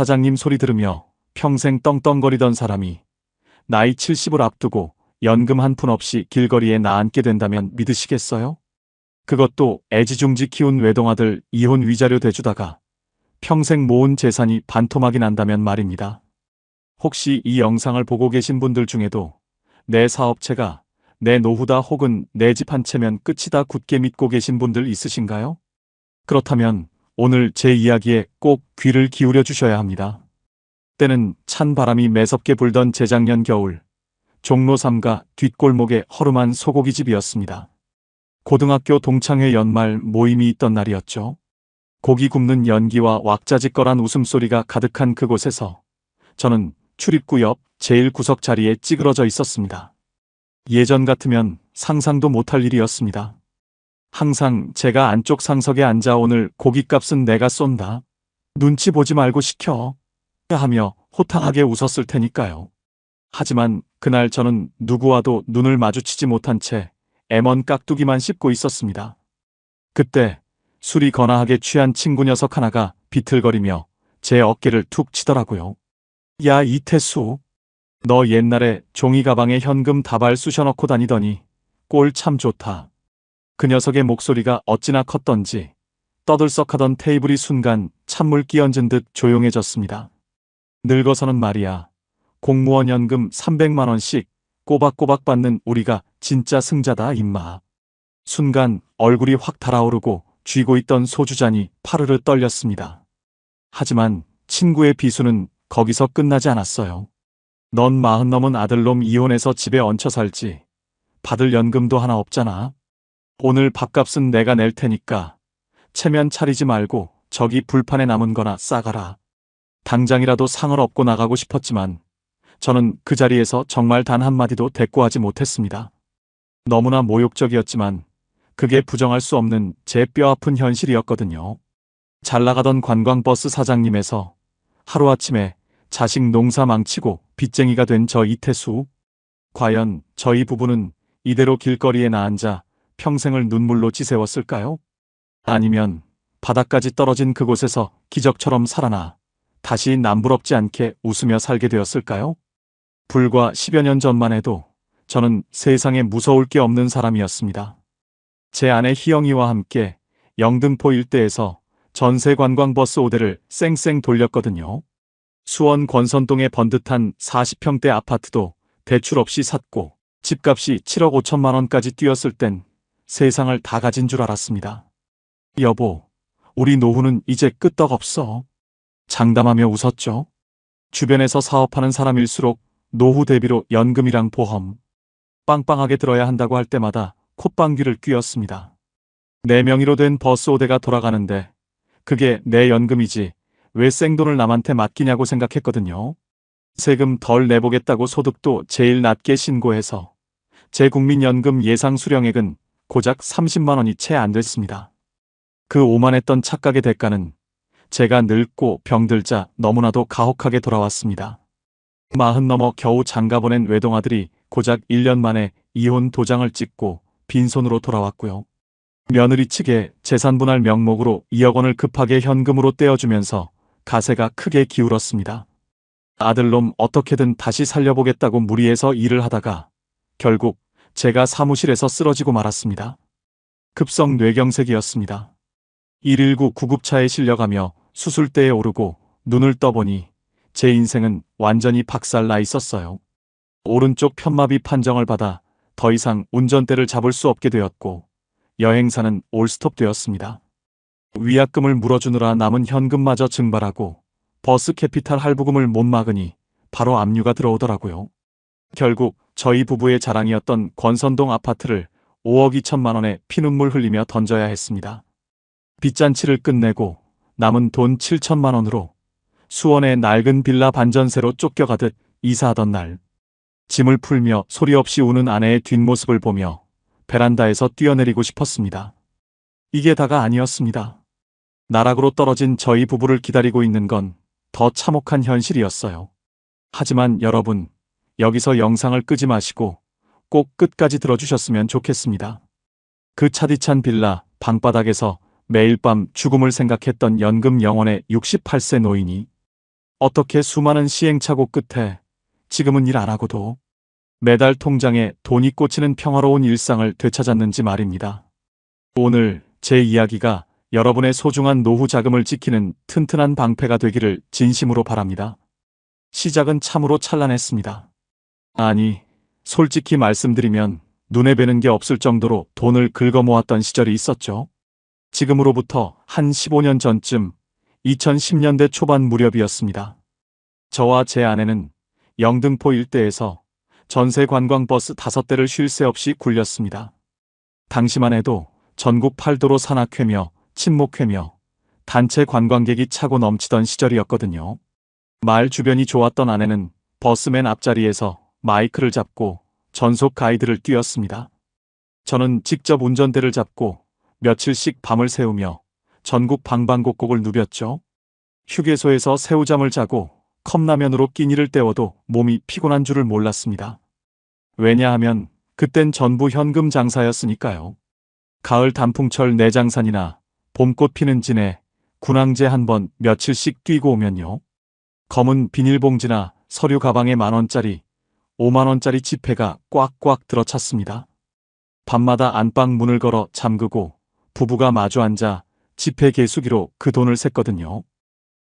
사장님 소리 들으며 평생 떵떵거리던 사람이 나이 70을 앞두고 연금 한 푼 없이 길거리에 나앉게 된다면 믿으시겠어요? 그것도 애지중지 키운 외동아들 이혼 위자료 대주다가 평생 모은 재산이 반토막이 난다면 말입니다. 혹시 이 영상을 보고 계신 분들 중에도 내 사업체가 내 노후다 혹은 내 집 한 채면 끝이다 굳게 믿고 계신 분들 있으신가요? 그렇다면 오늘 제 이야기에 꼭 귀를 기울여 주셔야 합니다. 때는 찬 바람이 매섭게 불던 재작년 겨울, 종로 3가 뒷골목의 허름한 소고기집이었습니다. 고등학교 동창회 연말 모임이 있던 날이었죠. 고기 굽는 연기와 왁자지껄한 웃음소리가 가득한 그곳에서 저는 출입구 옆 제일 구석 자리에 찌그러져 있었습니다. 예전 같으면 상상도 못할 일이었습니다. 항상 제가 안쪽 상석에 앉아 오늘 고깃값은 내가 쏜다. 눈치 보지 말고 시켜. 하며 호탕하게 웃었을 테니까요. 하지만 그날 저는 누구와도 눈을 마주치지 못한 채 M1 깍두기만 씹고 있었습니다. 그때 술이 거나하게 취한 친구 녀석 하나가 비틀거리며 제 어깨를 툭 치더라고요. 야 이태수, 너 옛날에 종이 가방에 현금 다발 쑤셔넣고 다니더니 꼴 참 좋다. 그 녀석의 목소리가 어찌나 컸던지 떠들썩하던 테이블이 순간 찬물 끼얹은 듯 조용해졌습니다. 늙어서는 말이야, 공무원 연금 300만 원씩 꼬박꼬박 받는 우리가 진짜 승자다 임마. 순간 얼굴이 확 달아오르고 쥐고 있던 소주잔이 파르르 떨렸습니다. 하지만 친구의 비수는 거기서 끝나지 않았어요. 넌 40 넘은 아들놈 이혼해서 집에 얹혀 살지. 받을 연금도 하나 없잖아. 오늘 밥값은 내가 낼 테니까 체면 차리지 말고 저기 불판에 남은 거나 싸가라. 당장이라도 상을 업고 나가고 싶었지만 저는 그 자리에서 정말 단 한마디도 대꾸하지 못했습니다. 너무나 모욕적이었지만 그게 부정할 수 없는 제 뼈아픈 현실이었거든요. 잘 나가던 관광버스 사장님에서 하루아침에 자식 농사 망치고 빚쟁이가 된 저 이태수. 과연 저희 부부는 이대로 길거리에 나앉아 평생을 눈물로 지새웠을까요? 아니면 바닥까지 떨어진 그곳에서 기적처럼 살아나 다시 남부럽지 않게 웃으며 살게 되었을까요? 불과 10여 년 전만 해도 저는 세상에 무서울 게 없는 사람이었습니다. 제 아내 희영이와 함께 영등포 일대에서 전세 관광버스 5대를 쌩쌩 돌렸거든요. 수원 권선동의 번듯한 40평대 아파트도 대출 없이 샀고 집값이 7억 5천만 원까지 뛰었을 땐 세상을 다 가진 줄 알았습니다. 여보, 우리 노후는 이제 끄떡없어. 장담하며 웃었죠. 주변에서 사업하는 사람일수록 노후 대비로 연금이랑 보험 빵빵하게 들어야 한다고 할 때마다 콧방귀를 뀌었습니다. 내 명의로 된 버스 5대가 돌아가는데 그게 내 연금이지 왜 생돈을 남한테 맡기냐고 생각했거든요. 세금 덜 내보겠다고 소득도 제일 낮게 신고해서 제 국민연금 예상 수령액은 고작 30만 원이 채 안 됐습니다. 그 오만했던 착각의 대가는 제가 늙고 병들자 너무나도 가혹하게 돌아왔습니다. 40 넘어 겨우 장가보낸 외동아들이 고작 1년 만에 이혼 도장을 찍고 빈손으로 돌아왔고요. 며느리 측에 재산분할 명목으로 2억 원을 급하게 현금으로 떼어주면서 가세가 크게 기울었습니다. 아들놈 어떻게든 다시 살려보겠다고 무리해서 일을 하다가 결국 제가 사무실에서 쓰러지고 말았습니다. 급성 뇌경색이었습니다. 119 구급차에 실려가며 수술대에 오르고 눈을 떠보니 제 인생은 완전히 박살나 있었어요. 오른쪽 편마비 판정을 받아 더 이상 운전대를 잡을 수 없게 되었고 여행사는 올스톱 되었습니다. 위약금을 물어주느라 남은 현금마저 증발하고 버스 캐피탈 할부금을 못 막으니 바로 압류가 들어오더라고요. 결국 저희 부부의 자랑이었던 권선동 아파트를 5억 2천만 원에 피눈물 흘리며 던져야 했습니다. 빚잔치를 끝내고 남은 돈 7천만 원으로 수원의 낡은 빌라 반전세로 쫓겨가듯 이사하던 날, 짐을 풀며 소리 없이 우는 아내의 뒷모습을 보며 베란다에서 뛰어내리고 싶었습니다. 이게 다가 아니었습니다. 나락으로 떨어진 저희 부부를 기다리고 있는 건 더 참혹한 현실이었어요. 하지만 여러분, 여기서 영상을 끄지 마시고 꼭 끝까지 들어주셨으면 좋겠습니다. 그 차디찬 빌라 방바닥에서 매일 밤 죽음을 생각했던 연금 영원의 68세 노인이 어떻게 수많은 시행착오 끝에 지금은 일 안 하고도 매달 통장에 돈이 꽂히는 평화로운 일상을 되찾았는지 말입니다. 오늘 제 이야기가 여러분의 소중한 노후 자금을 지키는 튼튼한 방패가 되기를 진심으로 바랍니다. 시작은 참으로 찬란했습니다. 아니, 솔직히 말씀드리면 눈에 뵈는 게 없을 정도로 돈을 긁어 모았던 시절이 있었죠. 지금으로부터 한 15년 전쯤 2010년대 초반 무렵이었습니다. 저와 제 아내는 영등포 일대에서 전세 관광버스 5대를 쉴 새 없이 굴렸습니다. 당시만 해도 전국 8도로 산악회며 친목회며 단체 관광객이 차고 넘치던 시절이었거든요. 마을 주변이 좋았던 아내는 버스 맨 앞자리에서 마이크를 잡고 전속 가이드를 띄웠습니다. 저는 직접 운전대를 잡고 며칠씩 밤을 새우며 전국 방방곡곡을 누볐죠. 휴게소에서 새우잠을 자고 컵라면으로 끼니를 때워도 몸이 피곤한 줄을 몰랐습니다. 왜냐하면 그땐 전부 현금 장사였으니까요. 가을 단풍철 내장산이나 봄꽃 피는 진에 군항제 한번 며칠씩 뛰고 오면요. 검은 비닐봉지나 서류 가방에 10,000원짜리, 50,000원짜리 지폐가 꽉꽉 들어찼습니다. 밤마다 안방 문을 걸어 잠그고 부부가 마주 앉아 지폐 개수기로 그 돈을 셌거든요.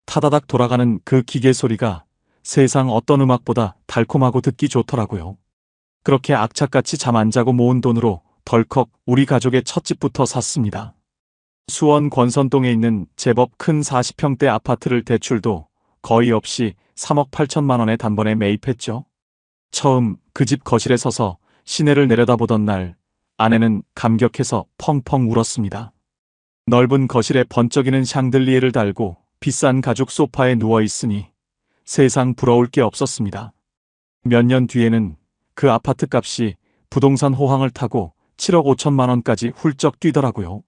타다닥 돌아가는 그 기계 소리가 세상 어떤 음악보다 달콤하고 듣기 좋더라고요. 그렇게 악착같이 잠 안 자고 모은 돈으로 덜컥 우리 가족의 첫 집부터 샀습니다. 수원 권선동에 있는 제법 큰 40평대 아파트를 대출도 거의 없이 3억 8천만 원에 단번에 매입했죠. 처음 그 집 거실에 서서 시내를 내려다보던 날 아내는 감격해서 펑펑 울었습니다. 넓은 거실에 번쩍이는 샹들리에를 달고 비싼 가죽 소파에 누워 있으니 세상 부러울 게 없었습니다. 몇 년 뒤에는 그 아파트 값이 부동산 호황을 타고 7억 5천만 원까지 훌쩍 뛰더라고요.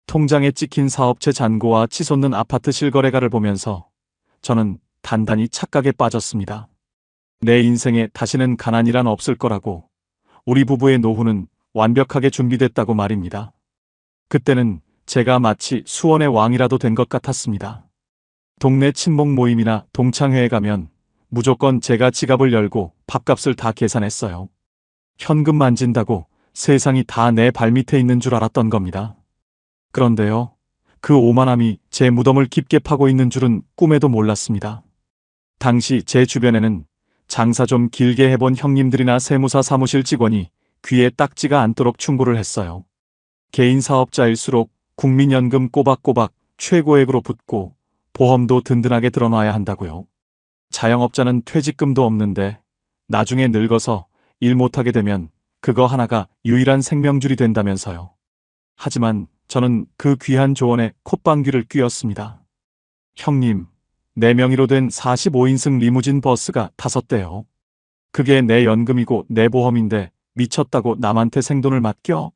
통장에 찍힌 사업체 잔고와 치솟는 아파트 실거래가를 보면서 저는 단단히 착각에 빠졌습니다. 내 인생에 다시는 가난이란 없을 거라고, 우리 부부의 노후는 완벽하게 준비됐다고 말입니다. 그때는 제가 마치 수원의 왕이라도 된 것 같았습니다. 동네 친목 모임이나 동창회에 가면 무조건 제가 지갑을 열고 밥값을 다 계산했어요. 현금 만진다고 세상이 다 내 발밑에 있는 줄 알았던 겁니다. 그런데요, 그 오만함이 제 무덤을 깊게 파고 있는 줄은 꿈에도 몰랐습니다. 당시 제 주변에는 장사 좀 길게 해본 형님들이나 세무사 사무실 직원이 귀에 딱지가 않도록 충고를 했어요. 개인 사업자일수록 국민연금 꼬박꼬박 최고액으로 붙고 보험도 든든하게 들어놔야 한다고요. 자영업자는 퇴직금도 없는데 나중에 늙어서 일 못하게 되면 그거 하나가 유일한 생명줄이 된다면서요. 하지만 저는 그 귀한 조언에 콧방귀를 뀌었습니다. 형님, 내 명의로 된 45인승 리무진 버스가 5대요. 그게 내 연금이고 내 보험인데 미쳤다고 남한테 생돈을 맡겨?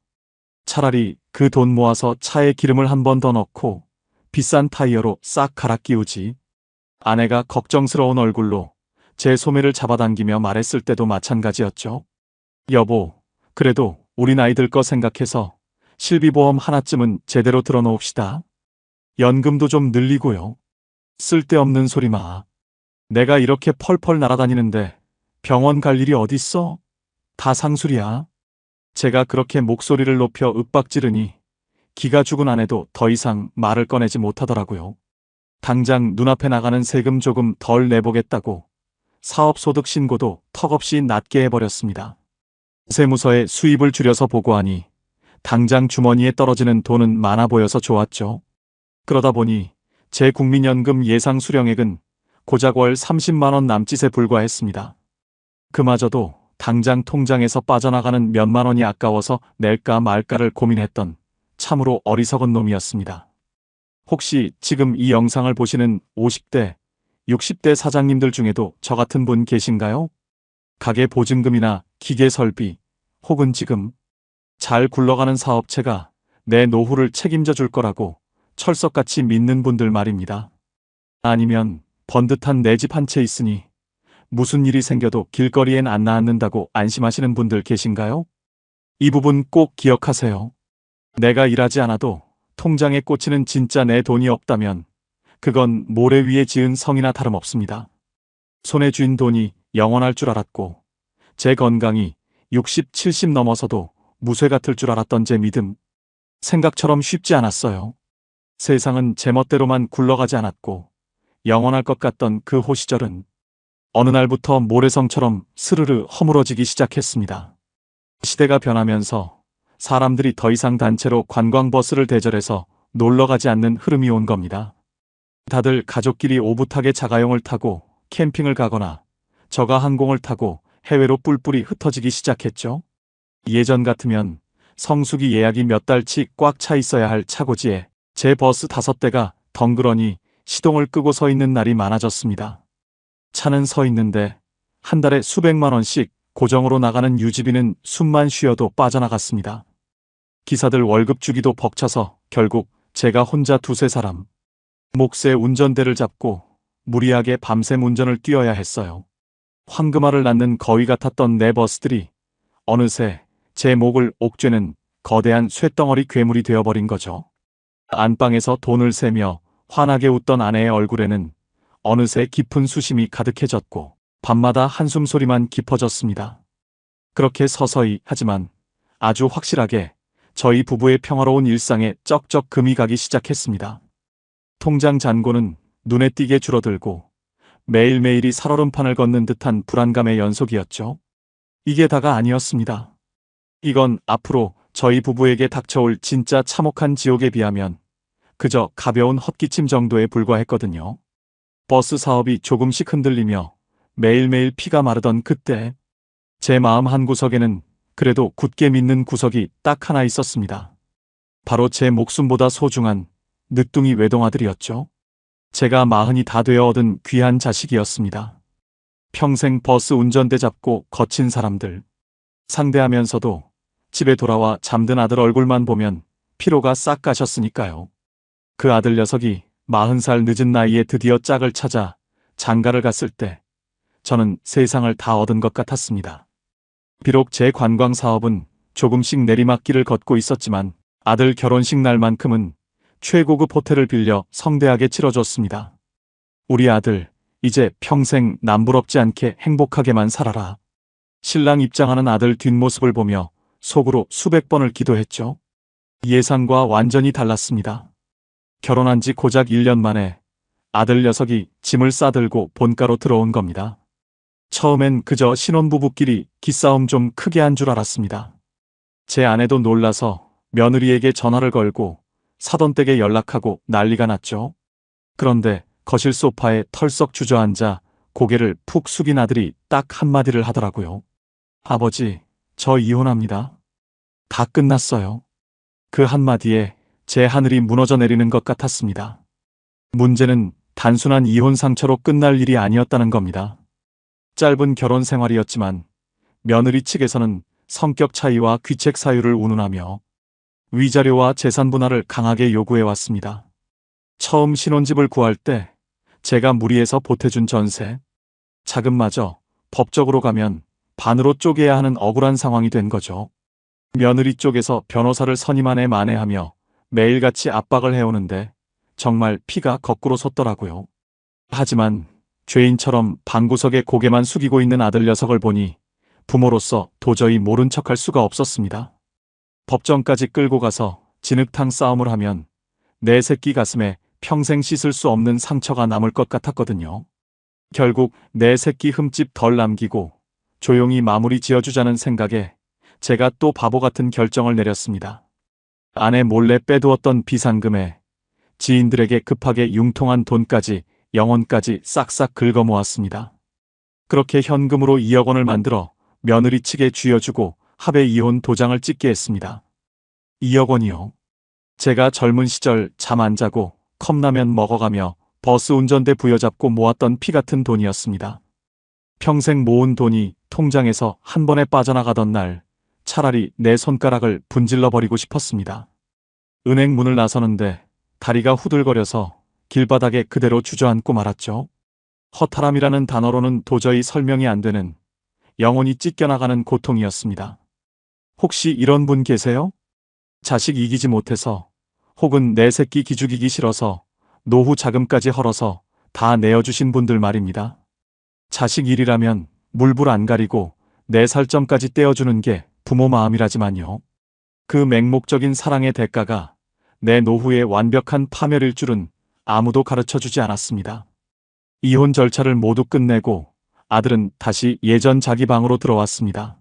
차라리 그 돈 모아서 차에 기름을 한 번 더 넣고 비싼 타이어로 싹 갈아 끼우지. 아내가 걱정스러운 얼굴로 제 소매를 잡아당기며 말했을 때도 마찬가지였죠. 여보, 그래도 우리 나이 들 거 생각해서 실비보험 하나쯤은 제대로 들어놓읍시다. 연금도 좀 늘리고요. 쓸데없는 소리 마. 내가 이렇게 펄펄 날아다니는데 병원 갈 일이 어딨어? 다 상술이야. 제가 그렇게 목소리를 높여 윽박지르니 기가 죽은 아내도 더 이상 말을 꺼내지 못하더라고요. 당장 눈앞에 나가는 세금 조금 덜 내보겠다고 사업소득 신고도 턱없이 낮게 해버렸습니다. 세무서에 수입을 줄여서 보고하니 당장 주머니에 떨어지는 돈은 많아 보여서 좋았죠. 그러다 보니 제 국민연금 예상 수령액은 고작 월 30만 원 남짓에 불과했습니다. 그마저도 당장 통장에서 빠져나가는 몇만 원이 아까워서 낼까 말까를 고민했던 참으로 어리석은 놈이었습니다. 혹시 지금 이 영상을 보시는 50대, 60대 사장님들 중에도 저 같은 분 계신가요? 가게 보증금이나 기계 설비, 혹은 지금 잘 굴러가는 사업체가 내 노후를 책임져 줄 거라고 철석같이 믿는 분들 말입니다. 아니면 번듯한 내 집 한 채 있으니 무슨 일이 생겨도 길거리엔 안 나앉는다고 안심하시는 분들 계신가요? 이 부분 꼭 기억하세요. 내가 일하지 않아도 통장에 꽂히는 진짜 내 돈이 없다면 그건 모래 위에 지은 성이나 다름없습니다. 손에 쥔 돈이 영원할 줄 알았고 제 건강이 60, 70 넘어서도 무쇠 같을 줄 알았던 제 믿음. 생각처럼 쉽지 않았어요. 세상은 제 멋대로만 굴러가지 않았고 영원할 것 같던 그 호시절은 어느 날부터 모래성처럼 스르르 허물어지기 시작했습니다. 시대가 변하면서 사람들이 더 이상 단체로 관광버스를 대절해서 놀러가지 않는 흐름이 온 겁니다. 다들 가족끼리 오붓하게 자가용을 타고 캠핑을 가거나 저가 항공을 타고 해외로 뿔뿔이 흩어지기 시작했죠. 예전 같으면 성수기 예약이 몇 달치 꽉 차 있어야 할 차고지에 제 버스 5대가 덩그러니 시동을 끄고 서 있는 날이 많아졌습니다. 차는 서 있는데 한 달에 수백만 원씩 고정으로 나가는 유지비는 숨만 쉬어도 빠져나갔습니다. 기사들 월급 주기도 벅차서 결국 제가 혼자 두세 사람 몫의 운전대를 잡고 무리하게 밤샘 운전을 뛰어야 했어요. 황금알을 낳는 거위 같았던 내 버스들이 어느새 제 목을 옥죄는 거대한 쇳덩어리 괴물이 되어버린 거죠. 안방에서 돈을 세며 환하게 웃던 아내의 얼굴에는 어느새 깊은 수심이 가득해졌고 밤마다 한숨 소리만 깊어졌습니다. 그렇게 서서히 하지만 아주 확실하게 저희 부부의 평화로운 일상에 쩍쩍 금이 가기 시작했습니다. 통장 잔고는 눈에 띄게 줄어들고 매일매일이 살얼음판을 걷는 듯한 불안감의 연속이었죠. 이게 다가 아니었습니다. 이건 앞으로 저희 부부에게 닥쳐올 진짜 참혹한 지옥에 비하면 그저 가벼운 헛기침 정도에 불과했거든요. 버스 사업이 조금씩 흔들리며 매일매일 피가 마르던 그때 제 마음 한구석에는 그래도 굳게 믿는 구석이 딱 하나 있었습니다. 바로 제 목숨보다 소중한 늦둥이 외동아들이었죠. 제가 40이 다 되어 얻은 귀한 자식이었습니다. 평생 버스 운전대 잡고 거친 사람들 상대하면서도 집에 돌아와 잠든 아들 얼굴만 보면 피로가 싹 가셨으니까요. 그 아들 녀석이 40살 늦은 나이에 드디어 짝을 찾아 장가를 갔을 때 저는 세상을 다 얻은 것 같았습니다. 비록 제 관광 사업은 조금씩 내리막길을 걷고 있었지만 아들 결혼식 날만큼은 최고급 호텔을 빌려 성대하게 치러줬습니다. 우리 아들, 이제 평생 남부럽지 않게 행복하게만 살아라. 신랑 입장하는 아들 뒷모습을 보며 속으로 수백 번을 기도했죠. 예상과 완전히 달랐습니다. 결혼한 지 고작 1년 만에 아들 녀석이 짐을 싸들고 본가로 들어온 겁니다. 처음엔 그저 신혼부부끼리 기싸움 좀 크게 한 줄 알았습니다. 제 아내도 놀라서 며느리에게 전화를 걸고 사돈 댁에 연락하고 난리가 났죠. 그런데 거실 소파에 털썩 주저앉아 고개를 푹 숙인 아들이 딱 한마디를 하더라고요. 아버지, 저 이혼합니다. 다 끝났어요. 그 한마디에 제 하늘이 무너져 내리는 것 같았습니다. 문제는 단순한 이혼 상처로 끝날 일이 아니었다는 겁니다. 짧은 결혼 생활이었지만 며느리 측에서는 성격 차이와 귀책 사유를 운운하며 위자료와 재산 분할을 강하게 요구해왔습니다. 처음 신혼집을 구할 때 제가 무리해서 보태준 전세, 자금마저 법적으로 가면 반으로 쪼개야 하는 억울한 상황이 된 거죠. 며느리 쪽에서 변호사를 선임한 애 만회하며 매일같이 압박을 해오는데 정말 피가 거꾸로 솟더라고요. 하지만 죄인처럼 방구석에 고개만 숙이고 있는 아들 녀석을 보니 부모로서 도저히 모른 척할 수가 없었습니다. 법정까지 끌고 가서 진흙탕 싸움을 하면 내 새끼 가슴에 평생 씻을 수 없는 상처가 남을 것 같았거든요. 결국 내 새끼 흠집 덜 남기고 조용히 마무리 지어주자는 생각에 제가 또 바보 같은 결정을 내렸습니다. 아내 몰래 빼두었던 비상금에 지인들에게 급하게 융통한 돈까지 영혼까지 싹싹 긁어 모았습니다. 그렇게 현금으로 2억 원을 만들어 며느리 측에 쥐어주고 합의 이혼 도장을 찍게 했습니다. 2억 원이요. 제가 젊은 시절 잠 안 자고 컵라면 먹어가며 버스 운전대 부여잡고 모았던 피 같은 돈이었습니다. 평생 모은 돈이 통장에서 한 번에 빠져나가던 날 차라리 내 손가락을 분질러 버리고 싶었습니다. 은행 문을 나서는데 다리가 후들거려서 길바닥에 그대로 주저앉고 말았죠. 허탈함이라는 단어로는 도저히 설명이 안 되는 영혼이 찢겨나가는 고통이었습니다. 혹시 이런 분 계세요? 자식 이기지 못해서 혹은 내 새끼 기죽이기 싫어서 노후 자금까지 헐어서 다 내어주신 분들 말입니다. 자식 일이라면 물불 안 가리고 내 살점까지 떼어주는 게 부모 마음이라지만요. 그 맹목적인 사랑의 대가가 내 노후의 완벽한 파멸일 줄은 아무도 가르쳐주지 않았습니다. 이혼 절차를 모두 끝내고 아들은 다시 예전 자기 방으로 들어왔습니다.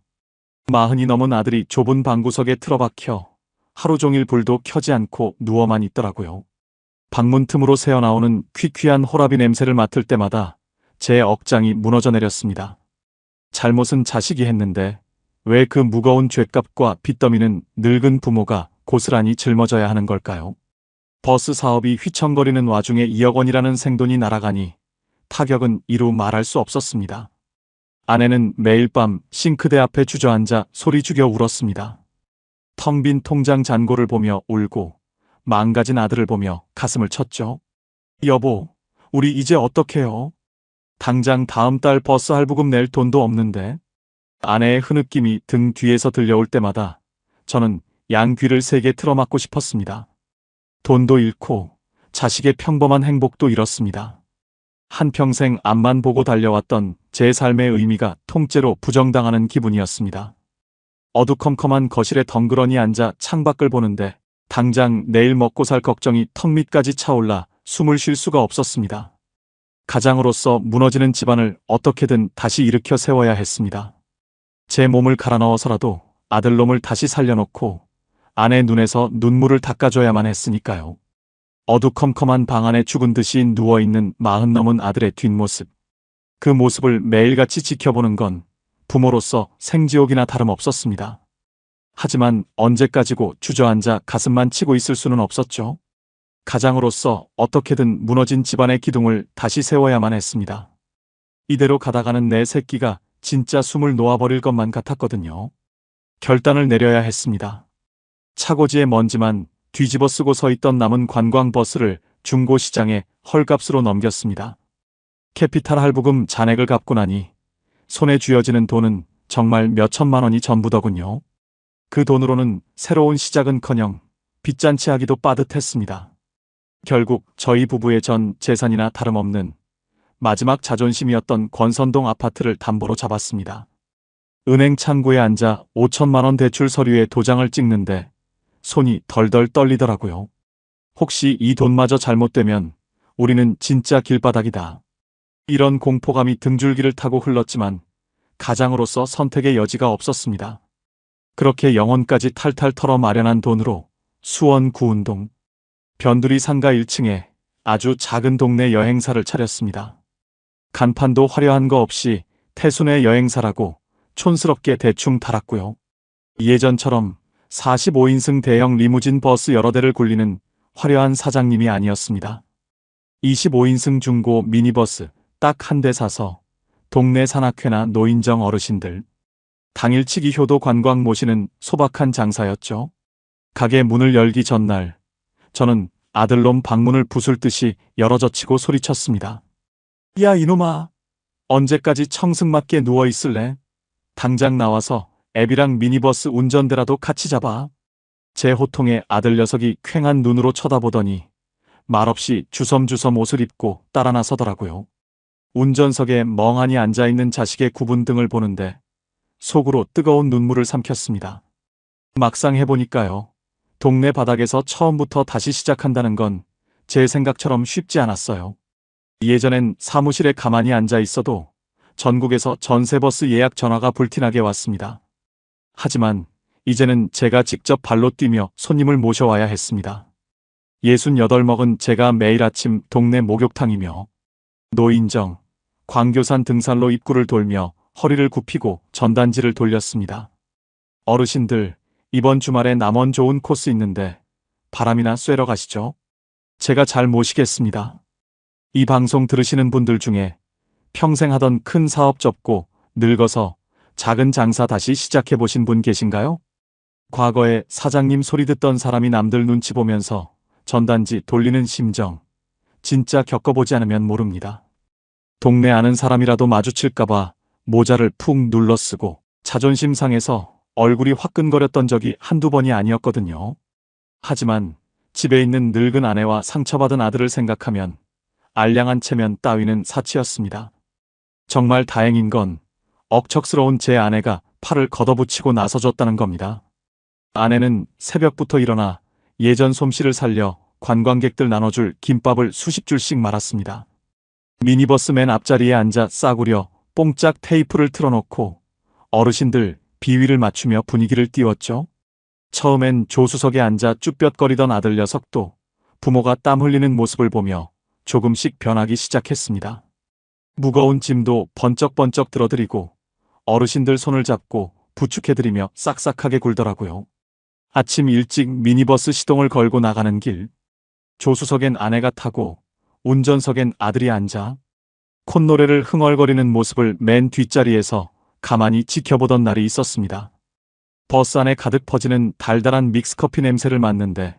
40이 넘은 아들이 좁은 방구석에 틀어박혀 하루 종일 불도 켜지 않고 누워만 있더라고요. 방문 틈으로 새어나오는 퀴퀴한 호라비 냄새를 맡을 때마다 제 억장이 무너져 내렸습니다. 잘못은 자식이 했는데 왜 그 무거운 죗값과 빚더미는 늙은 부모가 고스란히 짊어져야 하는 걸까요? 버스 사업이 휘청거리는 와중에 2억 원이라는 생돈이 날아가니 타격은 이루 말할 수 없었습니다. 아내는 매일 밤 싱크대 앞에 주저앉아 소리 죽여 울었습니다. 텅 빈 통장 잔고를 보며 울고 망가진 아들을 보며 가슴을 쳤죠. 여보, 우리 이제 어떡해요? 당장 다음 달 버스 할부금 낼 돈도 없는데. 아내의 흐느낌이 등 뒤에서 들려올 때마다 저는 양귀를 세게 틀어막고 싶었습니다. 돈도 잃고 자식의 평범한 행복도 잃었습니다. 한평생 앞만 보고 달려왔던 제 삶의 의미가 통째로 부정당하는 기분이었습니다. 어두컴컴한 거실에 덩그러니 앉아 창밖을 보는데 당장 내일 먹고 살 걱정이 턱밑까지 차올라 숨을 쉴 수가 없었습니다. 가장으로서 무너지는 집안을 어떻게든 다시 일으켜 세워야 했습니다. 제 몸을 갈아 넣어서라도 아들놈을 다시 살려놓고 아내 눈에서 눈물을 닦아줘야만 했으니까요. 어두컴컴한 방 안에 죽은 듯이 누워있는 40 넘은 아들의 뒷모습. 그 모습을 매일같이 지켜보는 건 부모로서 생지옥이나 다름없었습니다. 하지만 언제까지고 주저앉아 가슴만 치고 있을 수는 없었죠. 가장으로서 어떻게든 무너진 집안의 기둥을 다시 세워야만 했습니다. 이대로 가다가는 내 새끼가 진짜 숨을 놓아버릴 것만 같았거든요. 결단을 내려야 했습니다. 차고지의 먼지만 뒤집어 쓰고 서 있던 남은 관광버스를 중고시장에 헐값으로 넘겼습니다. 캐피탈 할부금 잔액을 갚고 나니 손에 쥐어지는 돈은 정말 몇천만 원이 전부더군요. 그 돈으로는 새로운 시작은커녕 빚잔치 하기도 빠듯했습니다. 결국 저희 부부의 전 재산이나 다름없는 마지막 자존심이었던 권선동 아파트를 담보로 잡았습니다. 은행 창구에 앉아 5천만 원 대출 서류에 도장을 찍는데 손이 덜덜 떨리더라고요. 혹시 이 돈마저 잘못되면 우리는 진짜 길바닥이다. 이런 공포감이 등줄기를 타고 흘렀지만 가장으로서 선택의 여지가 없었습니다. 그렇게 영혼까지 탈탈 털어 마련한 돈으로 수원 구운동 변두리 상가 1층에 아주 작은 동네 여행사를 차렸습니다. 간판도 화려한 거 없이 태순의 여행사라고 촌스럽게 대충 달았고요. 예전처럼 45인승 대형 리무진 버스 여러 대를 굴리는 화려한 사장님이 아니었습니다. 25인승 중고 미니버스 딱 한 대 사서 동네 산악회나 노인정 어르신들, 당일치기 효도 관광 모시는 소박한 장사였죠. 가게 문을 열기 전날 저는 아들놈 방문을 부술 듯이 열어젖히고 소리쳤습니다. 야 이놈아, 언제까지 청승맞게 누워있을래? 당장 나와서 애비랑 미니버스 운전대라도 같이 잡아. 제 호통에 아들 녀석이 퀭한 눈으로 쳐다보더니 말없이 주섬주섬 옷을 입고 따라 나서더라고요. 운전석에 멍하니 앉아있는 자식의 굽은 등을 보는데 속으로 뜨거운 눈물을 삼켰습니다. 막상 해보니까요. 동네 바닥에서 처음부터 다시 시작한다는 건 제 생각처럼 쉽지 않았어요. 예전엔 사무실에 가만히 앉아 있어도 전국에서 전세버스 예약 전화가 불티나게 왔습니다. 하지만 이제는 제가 직접 발로 뛰며 손님을 모셔와야 했습니다. 68 먹은 제가 매일 아침 동네 목욕탕이며 노인정, 광교산 등산로 입구를 돌며 허리를 굽히고 전단지를 돌렸습니다. 어르신들, 이번 주말에 남원 좋은 코스 있는데 바람이나 쐬러 가시죠. 제가 잘 모시겠습니다. 이 방송 들으시는 분들 중에 평생 하던 큰 사업 접고 늙어서 작은 장사 다시 시작해보신 분 계신가요? 과거에 사장님 소리 듣던 사람이 남들 눈치 보면서 전단지 돌리는 심정, 진짜 겪어보지 않으면 모릅니다. 동네 아는 사람이라도 마주칠까봐 모자를 푹 눌러 쓰고 자존심 상해서 얼굴이 화끈거렸던 적이 한두 번이 아니었거든요. 하지만 집에 있는 늙은 아내와 상처받은 아들을 생각하면 알량한 체면 따위는 사치였습니다. 정말 다행인 건 억척스러운 제 아내가 팔을 걷어붙이고 나서줬다는 겁니다. 아내는 새벽부터 일어나 예전 솜씨를 살려 관광객들 나눠줄 김밥을 수십 줄씩 말았습니다. 미니버스 맨 앞자리에 앉아 싸구려 뽕짝 테이프를 틀어놓고 어르신들 비위를 맞추며 분위기를 띄웠죠. 처음엔 조수석에 앉아 쭈뼛거리던 아들 녀석도 부모가 땀 흘리는 모습을 보며 조금씩 변하기 시작했습니다. 무거운 짐도 번쩍번쩍 들어드리고 어르신들 손을 잡고 부축해드리며 싹싹하게 굴더라고요. 아침 일찍 미니버스 시동을 걸고 나가는 길, 조수석엔 아내가 타고 운전석엔 아들이 앉아 콧노래를 흥얼거리는 모습을 맨 뒷자리에서 가만히 지켜보던 날이 있었습니다. 버스 안에 가득 퍼지는 달달한 믹스커피 냄새를 맡는데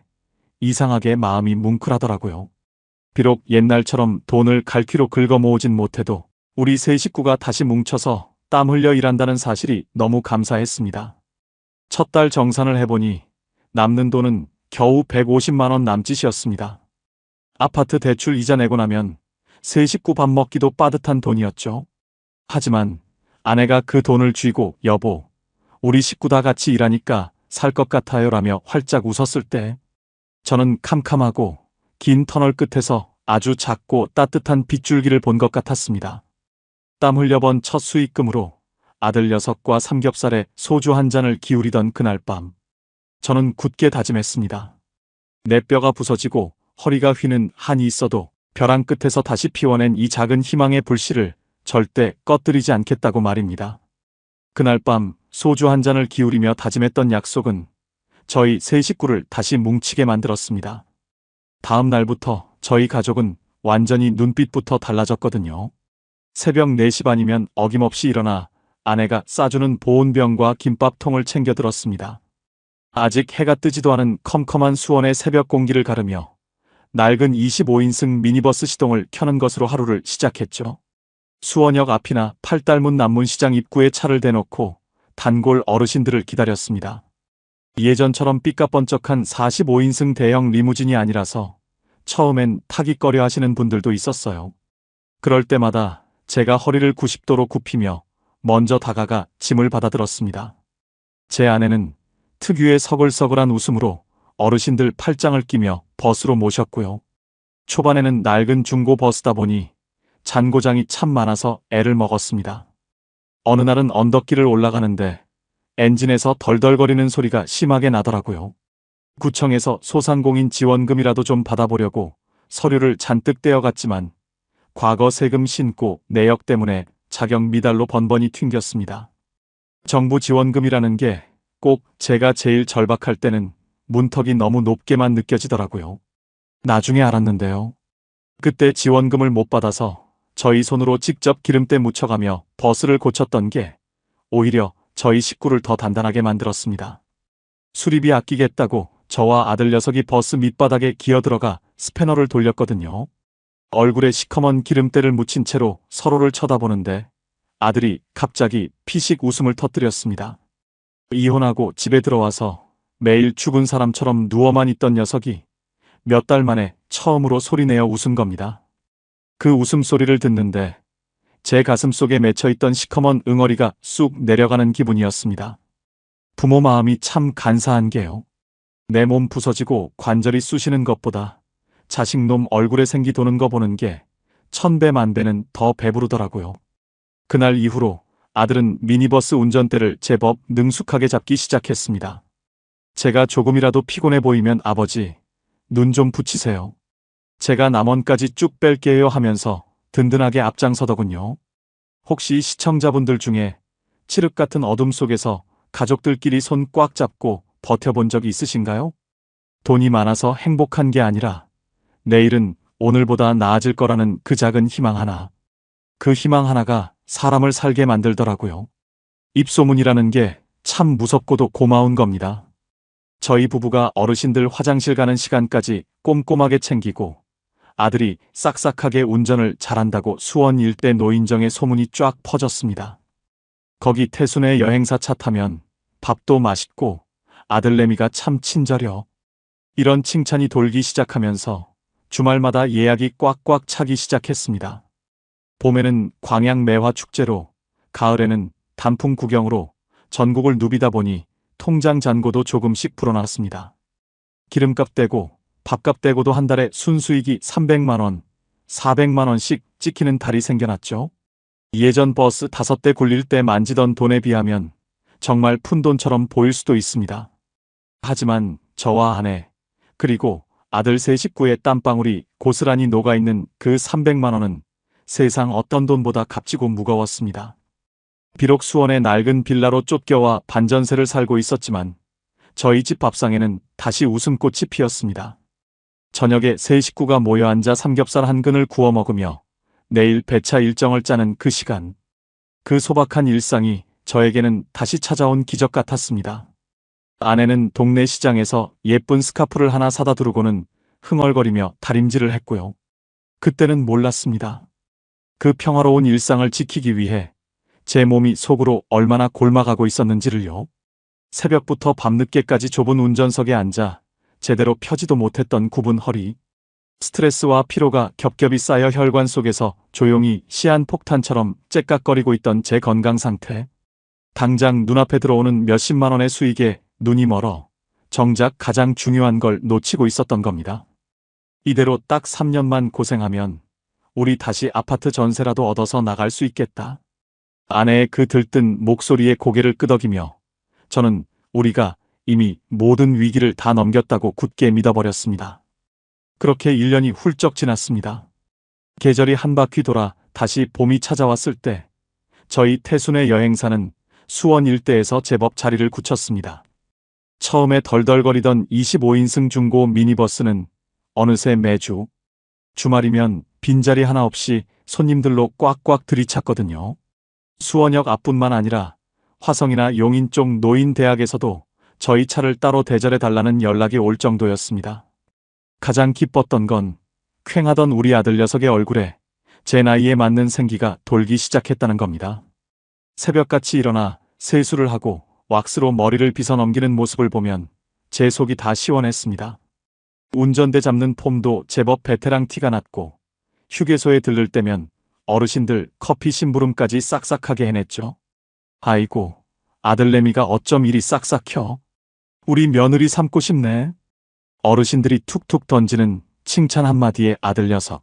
이상하게 마음이 뭉클하더라고요. 비록 옛날처럼 돈을 갈퀴로 긁어 모으진 못해도 우리 세 식구가 다시 뭉쳐서 땀 흘려 일한다는 사실이 너무 감사했습니다. 첫 달 정산을 해보니 남는 돈은 겨우 150만 원 남짓이었습니다. 아파트 대출 이자 내고 나면 세 식구 밥 먹기도 빠듯한 돈이었죠. 하지만 아내가 그 돈을 쥐고 여보, 우리 식구 다 같이 일하니까 살 것 같아요 라며 활짝 웃었을 때 저는 캄캄하고 긴 터널 끝에서 아주 작고 따뜻한 빗줄기를 본 것 같았습니다. 땀 흘려번 첫 수익금으로 아들 녀석과 삼겹살에 소주 한 잔을 기울이던 그날 밤, 저는 굳게 다짐했습니다. 내 뼈가 부서지고 허리가 휘는 한이 있어도 벼랑 끝에서 다시 피워낸 이 작은 희망의 불씨를 절대 꺼뜨리지 않겠다고 말입니다. 그날 밤 소주 한 잔을 기울이며 다짐했던 약속은 저희 세 식구를 다시 뭉치게 만들었습니다. 다음 날부터 저희 가족은 완전히 눈빛부터 달라졌거든요. 새벽 4시 반이면 어김없이 일어나 아내가 싸주는 보온병과 김밥통을 챙겨 들었습니다. 아직 해가 뜨지도 않은 컴컴한 수원의 새벽 공기를 가르며 낡은 25인승 미니버스 시동을 켜는 것으로 하루를 시작했죠. 수원역 앞이나 팔달문 남문시장 입구에 차를 대놓고 단골 어르신들을 기다렸습니다. 예전처럼 삐까번쩍한 45인승 대형 리무진이 아니라서 처음엔 타기 꺼려 하시는 분들도 있었어요. 그럴 때마다 제가 허리를 90도로 굽히며 먼저 다가가 짐을 받아들었습니다. 제 아내는 특유의 서글서글한 웃음으로 어르신들 팔짱을 끼며 버스로 모셨고요. 초반에는 낡은 중고 버스다 보니 잔고장이 참 많아서 애를 먹었습니다. 어느 날은 언덕길을 올라가는데 엔진에서 덜덜거리는 소리가 심하게 나더라고요. 구청에서 소상공인 지원금이라도 좀 받아보려고 서류를 잔뜩 떼어갔지만 과거 세금 신고 내역 때문에 자격 미달로 번번이 튕겼습니다. 정부 지원금이라는 게 꼭 제가 제일 절박할 때는 문턱이 너무 높게만 느껴지더라고요. 나중에 알았는데요. 그때 지원금을 못 받아서 저희 손으로 직접 기름때 묻혀가며 버스를 고쳤던 게 오히려 저희 식구를 더 단단하게 만들었습니다. 수리비 아끼겠다고 저와 아들 녀석이 버스 밑바닥에 기어들어가 스패너를 돌렸거든요. 얼굴에 시커먼 기름때를 묻힌 채로 서로를 쳐다보는데 아들이 갑자기 피식 웃음을 터뜨렸습니다. 이혼하고 집에 들어와서 매일 죽은 사람처럼 누워만 있던 녀석이 몇 달 만에 처음으로 소리내어 웃은 겁니다. 그 웃음소리를 듣는데 제 가슴 속에 맺혀있던 시커먼 응어리가 쑥 내려가는 기분이었습니다. 부모 마음이 참 간사한 게요. 내 몸 부서지고 관절이 쑤시는 것보다 자식 놈 얼굴에 생기 도는 거 보는 게 1000배 만배는 더 배부르더라고요. 그날 이후로 아들은 미니버스 운전대를 제법 능숙하게 잡기 시작했습니다. 제가 조금이라도 피곤해 보이면 아버지, 눈 좀 붙이세요. 제가 남원까지 쭉 뺄게요 하면서 든든하게 앞장서더군요. 혹시 시청자분들 중에 칠흑 같은 어둠 속에서 가족들끼리 손 꽉 잡고 버텨본 적이 있으신가요? 돈이 많아서 행복한 게 아니라 내일은 오늘보다 나아질 거라는 그 작은 희망 하나. 그 희망 하나가 사람을 살게 만들더라고요. 입소문이라는 게 참 무섭고도 고마운 겁니다. 저희 부부가 어르신들 화장실 가는 시간까지 꼼꼼하게 챙기고 아들이 싹싹하게 운전을 잘한다고 수원 일대 노인정에 소문이 쫙 퍼졌습니다. 거기 태순의 여행사 차 타면 밥도 맛있고 아들내미가 참 친절혀. 이런 칭찬이 돌기 시작하면서 주말마다 예약이 꽉꽉 차기 시작했습니다. 봄에는 광양 매화 축제로, 가을에는 단풍 구경으로 전국을 누비다 보니 통장 잔고도 조금씩 불어났습니다. 기름값 떼고 밥값 떼고도 한 달에 순수익이 300만 원, 400만 원씩 찍히는 달이 생겨났죠. 예전 버스 5대 굴릴 때 만지던 돈에 비하면 정말 푼돈처럼 보일 수도 있습니다. 하지만 저와 아내, 그리고 아들 세 식구의 땀방울이 고스란히 녹아있는 그 300만 원은 세상 어떤 돈보다 값지고 무거웠습니다. 비록 수원의 낡은 빌라로 쫓겨와 반전세를 살고 있었지만 저희 집 밥상에는 다시 웃음꽃이 피었습니다. 저녁에 세 식구가 모여 앉아 삼겹살 한 근을 구워 먹으며 내일 배차 일정을 짜는 그 시간. 그 소박한 일상이 저에게는 다시 찾아온 기적 같았습니다. 아내는 동네 시장에서 예쁜 스카프를 하나 사다 두르고는 흥얼거리며 다림질을 했고요. 그때는 몰랐습니다. 그 평화로운 일상을 지키기 위해 제 몸이 속으로 얼마나 골마가고 있었는지를요. 새벽부터 밤늦게까지 좁은 운전석에 앉아 제대로 펴지도 못했던 굽은 허리. 스트레스와 피로가 겹겹이 쌓여 혈관 속에서 조용히 시한폭탄처럼 째깍거리고 있던 제 건강 상태. 당장 눈앞에 들어오는 몇십만 원의 수익에 눈이 멀어 정작 가장 중요한 걸 놓치고 있었던 겁니다. 이대로 딱 3년만 고생하면 우리 다시 아파트 전세라도 얻어서 나갈 수 있겠다. 아내의 그 들뜬 목소리에 고개를 끄덕이며 저는 우리가 이미 모든 위기를 다 넘겼다고 굳게 믿어버렸습니다. 그렇게 1년이 훌쩍 지났습니다. 계절이 한 바퀴 돌아 다시 봄이 찾아왔을 때 저희 태순의 여행사는 수원 일대에서 제법 자리를 굳혔습니다. 처음에 덜덜거리던 25인승 중고 미니버스는 어느새 매주 주말이면 빈자리 하나 없이 손님들로 꽉꽉 들이찼거든요. 수원역 앞뿐만 아니라 화성이나 용인 쪽 노인대학에서도 저희 차를 따로 대절해 달라는 연락이 올 정도였습니다. 가장 기뻤던 건 쾌하던 우리 아들 녀석의 얼굴에 제 나이에 맞는 생기가 돌기 시작했다는 겁니다. 새벽같이 일어나 세수를 하고 왁스로 머리를 빗어 넘기는 모습을 보면 제 속이 다 시원했습니다. 운전대 잡는 폼도 제법 베테랑 티가 났고 휴게소에 들를 때면 어르신들 커피 심부름까지 싹싹하게 해냈죠. 아이고, 아들내미가 어쩜 이리 싹싹혀. 우리 며느리 삼고 싶네. 어르신들이 툭툭 던지는 칭찬 한마디에 아들 녀석.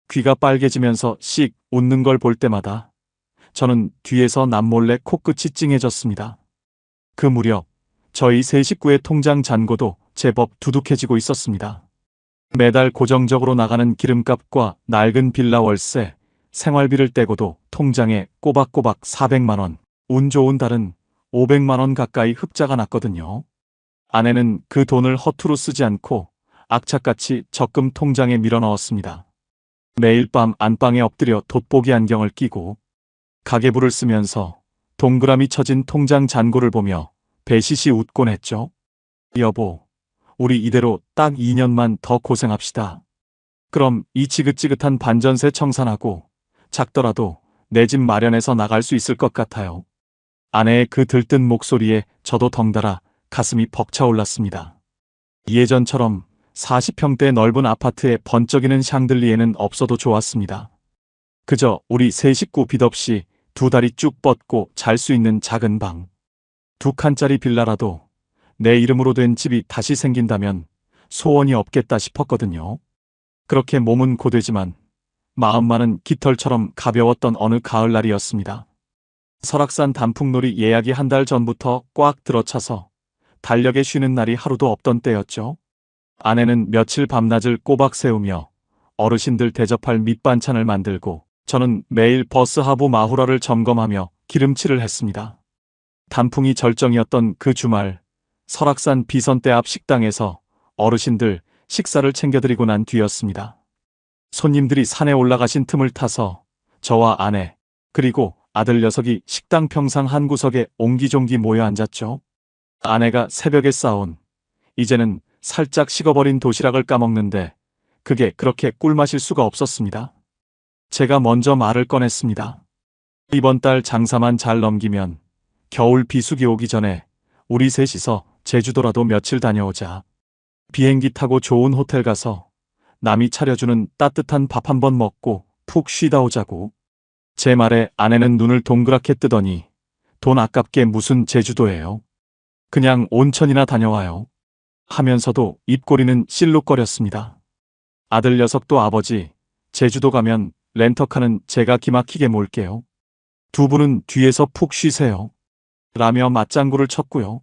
귀가 빨개지면서 씩 웃는 걸 볼 때마다 저는 뒤에서 남몰래 코끝이 찡해졌습니다. 그 무렵 저희 세 식구의 통장 잔고도 제법 두둑해지고 있었습니다. 매달 고정적으로 나가는 기름값과 낡은 빌라 월세, 생활비를 떼고도 통장에 꼬박꼬박 400만 원, 운 좋은 달은 500만 원 가까이 흑자가 났거든요. 아내는 그 돈을 허투루 쓰지 않고 악착같이 적금 통장에 밀어넣었습니다. 매일 밤 안방에 엎드려 돋보기 안경을 끼고 가계부를 쓰면서 동그라미 쳐진 통장 잔고를 보며 배시시 웃곤 했죠. 여보, 우리 이대로 딱 2년만 더 고생합시다. 그럼 이 지긋지긋한 반전세 청산하고 작더라도 내 집 마련해서 나갈 수 있을 것 같아요. 아내의 그 들뜬 목소리에 저도 덩달아 가슴이 벅차올랐습니다. 예전처럼 40평대 넓은 아파트에 번쩍이는 샹들리에는 없어도 좋았습니다. 그저 우리 세 식구 빚 없이 두 다리 쭉 뻗고 잘 수 있는 작은 방. 2칸짜리 빌라라도 내 이름으로 된 집이 다시 생긴다면 소원이 없겠다 싶었거든요. 그렇게 몸은 고되지만 마음만은 깃털처럼 가벼웠던 어느 가을날이었습니다. 설악산 단풍놀이 예약이 한 달 전부터 꽉 들어차서 달력에 쉬는 날이 하루도 없던 때였죠. 아내는 며칠 밤낮을 꼬박 세우며 어르신들 대접할 밑반찬을 만들고 저는 매일 버스 하부 마후라를 점검하며 기름칠을 했습니다. 단풍이 절정이었던 그 주말, 설악산 비선대 앞 식당에서 어르신들 식사를 챙겨드리고 난 뒤였습니다. 손님들이 산에 올라가신 틈을 타서 저와 아내, 그리고 아들 녀석이 식당 평상 한 구석에 옹기종기 모여 앉았죠. 아내가 새벽에 싸온, 이제는 살짝 식어버린 도시락을 까먹는데 그게 그렇게 꿀맛일 수가 없었습니다. 제가 먼저 말을 꺼냈습니다. 이번 달 장사만 잘 넘기면 겨울 비수기 오기 전에 우리 셋이서 제주도라도 며칠 다녀오자. 비행기 타고 좋은 호텔 가서 남이 차려주는 따뜻한 밥 한 번 먹고 푹 쉬다 오자고. 제 말에 아내는 눈을 동그랗게 뜨더니 돈 아깝게 무슨 제주도예요. 그냥 온천이나 다녀와요. 하면서도 입꼬리는 실룩거렸습니다. 아들 녀석도 아버지, 제주도 가면 렌터카는 제가 기막히게 몰게요. 두 분은 뒤에서 푹 쉬세요. 라며 맞장구를 쳤고요.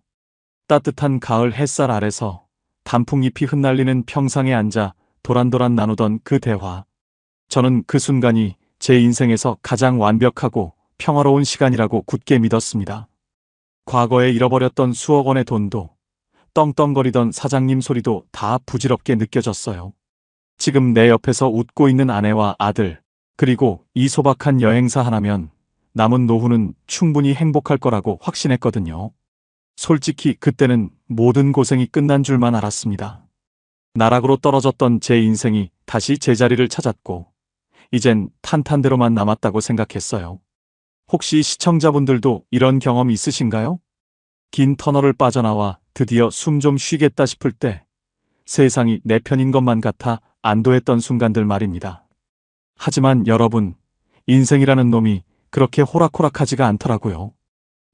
따뜻한 가을 햇살 아래서 단풍잎이 흩날리는 평상에 앉아 도란도란 나누던 그 대화. 저는 그 순간이 제 인생에서 가장 완벽하고 평화로운 시간이라고 굳게 믿었습니다. 과거에 잃어버렸던 수억 원의 돈도 떵떵거리던 사장님 소리도 다 부질없게 느껴졌어요. 지금 내 옆에서 웃고 있는 아내와 아들, 그리고 이 소박한 여행사 하나면 남은 노후는 충분히 행복할 거라고 확신했거든요. 솔직히 그때는 모든 고생이 끝난 줄만 알았습니다. 나락으로 떨어졌던 제 인생이 다시 제자리를 찾았고 이젠 탄탄대로만 남았다고 생각했어요. 혹시 시청자분들도 이런 경험 있으신가요? 긴 터널을 빠져나와 드디어 숨 좀 쉬겠다 싶을 때 세상이 내 편인 것만 같아 안도했던 순간들 말입니다. 하지만 여러분, 인생이라는 놈이 그렇게 호락호락하지가 않더라고요.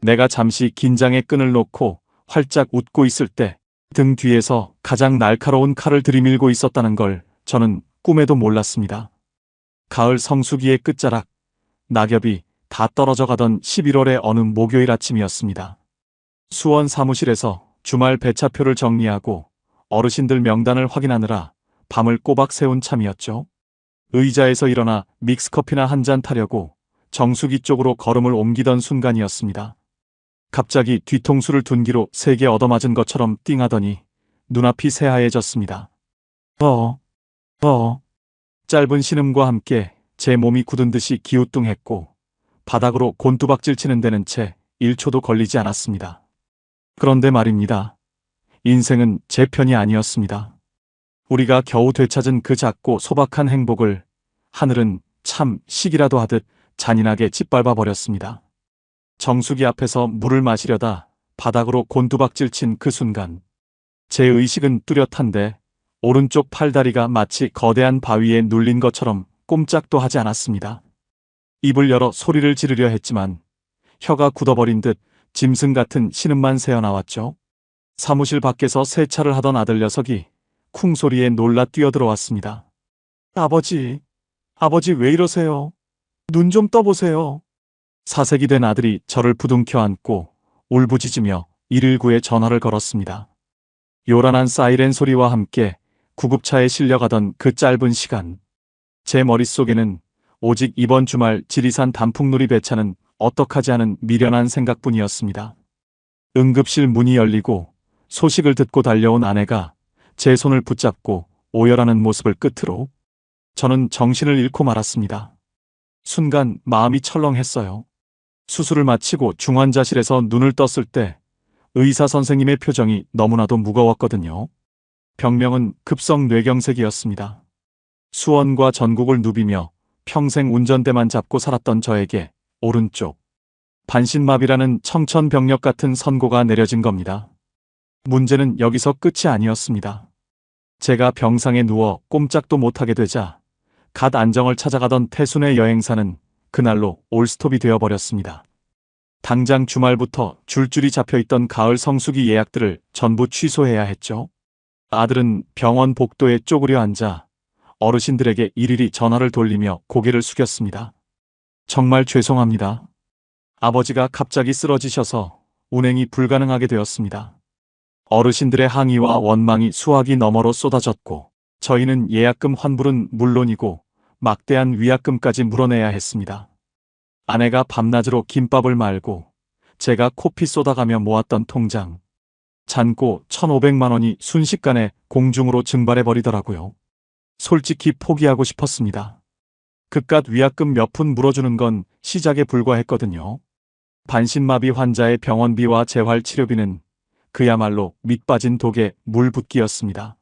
내가 잠시 긴장의 끈을 놓고 활짝 웃고 있을 때 등 뒤에서 가장 날카로운 칼을 들이밀고 있었다는 걸 저는 꿈에도 몰랐습니다. 가을 성수기의 끝자락, 낙엽이 다 떨어져 가던 11월의 어느 목요일 아침이었습니다. 수원 사무실에서 주말 배차표를 정리하고 어르신들 명단을 확인하느라 밤을 꼬박 새운 참이었죠. 의자에서 일어나 믹스커피나 한 잔 타려고 정수기 쪽으로 걸음을 옮기던 순간이었습니다. 갑자기 뒤통수를 둔기로 세게 얻어맞은 것처럼 띵하더니 눈앞이 새하얘졌습니다. 짧은 신음과 함께 제 몸이 굳은 듯이 기우뚱했고 바닥으로 곤두박질 치는 데는 채 1초도 걸리지 않았습니다. 그런데 말입니다. 인생은 제 편이 아니었습니다. 우리가 겨우 되찾은 그 작고 소박한 행복을 하늘은 참 시기라도 하듯 잔인하게 짓밟아 버렸습니다. 정수기 앞에서 물을 마시려다 바닥으로 곤두박질 친 그 순간 제 의식은 뚜렷한데 오른쪽 팔다리가 마치 거대한 바위에 눌린 것처럼 꼼짝도 하지 않았습니다. 입을 열어 소리를 지르려 했지만 혀가 굳어버린 듯 짐승 같은 신음만 새어나왔죠. 사무실 밖에서 세차를 하던 아들 녀석이 쿵 소리에 놀라 뛰어들어왔습니다. 아버지 왜 이러세요? 눈 좀 떠보세요. 사색이 된 아들이 저를 부둥켜 안고 울부짖으며 119에 전화를 걸었습니다. 요란한 사이렌 소리와 함께 구급차에 실려가던 그 짧은 시간, 제 머릿속에는 오직 이번 주말 지리산 단풍놀이 배차는 어떡하지 하는 미련한 생각뿐이었습니다. 응급실 문이 열리고 소식을 듣고 달려온 아내가 제 손을 붙잡고 오열하는 모습을 끝으로 저는 정신을 잃고 말았습니다. 순간 마음이 철렁했어요. 수술을 마치고 중환자실에서 눈을 떴을 때 의사 선생님의 표정이 너무나도 무거웠거든요. 병명은 급성 뇌경색이었습니다. 수원과 전국을 누비며 평생 운전대만 잡고 살았던 저에게 오른쪽 반신마비라는 청천벽력 같은 선고가 내려진 겁니다. 문제는 여기서 끝이 아니었습니다. 제가 병상에 누워 꼼짝도 못하게 되자 갓 안정을 찾아가던 태순의 여행사는 그날로 올스톱이 되어버렸습니다. 당장 주말부터 줄줄이 잡혀있던 가을 성수기 예약들을 전부 취소해야 했죠. 아들은 병원 복도에 쪼그려 앉아 어르신들에게 일일이 전화를 돌리며 고개를 숙였습니다. 정말 죄송합니다. 아버지가 갑자기 쓰러지셔서 운행이 불가능하게 되었습니다. 어르신들의 항의와 원망이 수화기 너머로 쏟아졌고 저희는 예약금 환불은 물론이고 막대한 위약금까지 물어내야 했습니다. 아내가 밤낮으로 김밥을 말고 제가 코피 쏟아가며 모았던 통장, 잔고 1,500만 원이 순식간에 공중으로 증발해버리더라고요. 솔직히 포기하고 싶었습니다. 그깟 위약금 몇 푼 물어주는 건 시작에 불과했거든요. 반신마비 환자의 병원비와 재활치료비는 그야말로 밑 빠진 독에 물 붓기였습니다.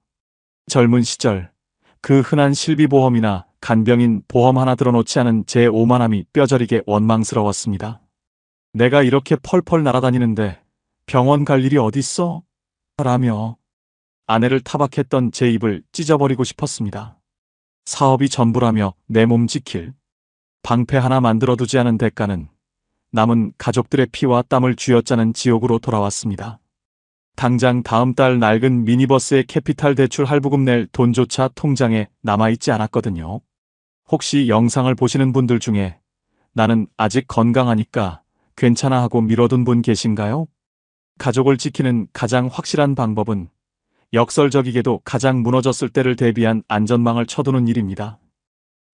젊은 시절 그 흔한 실비보험이나 간병인 보험 하나 들어놓지 않은 제 오만함이 뼈저리게 원망스러웠습니다. 내가 이렇게 펄펄 날아다니는데 병원 갈 일이 어딨어? 라며 아내를 타박했던 제 입을 찢어버리고 싶었습니다. 사업이 전부라며 내 몸 지킬 방패 하나 만들어두지 않은 대가는 남은 가족들의 피와 땀을 쥐어짜는 지옥으로 돌아왔습니다. 당장 다음 달 낡은 미니버스의 캐피탈 대출 할부금 낼 돈조차 통장에 남아있지 않았거든요. 혹시 영상을 보시는 분들 중에 나는 아직 건강하니까 괜찮아 하고 미뤄둔 분 계신가요? 가족을 지키는 가장 확실한 방법은 역설적이게도 가장 무너졌을 때를 대비한 안전망을 쳐두는 일입니다.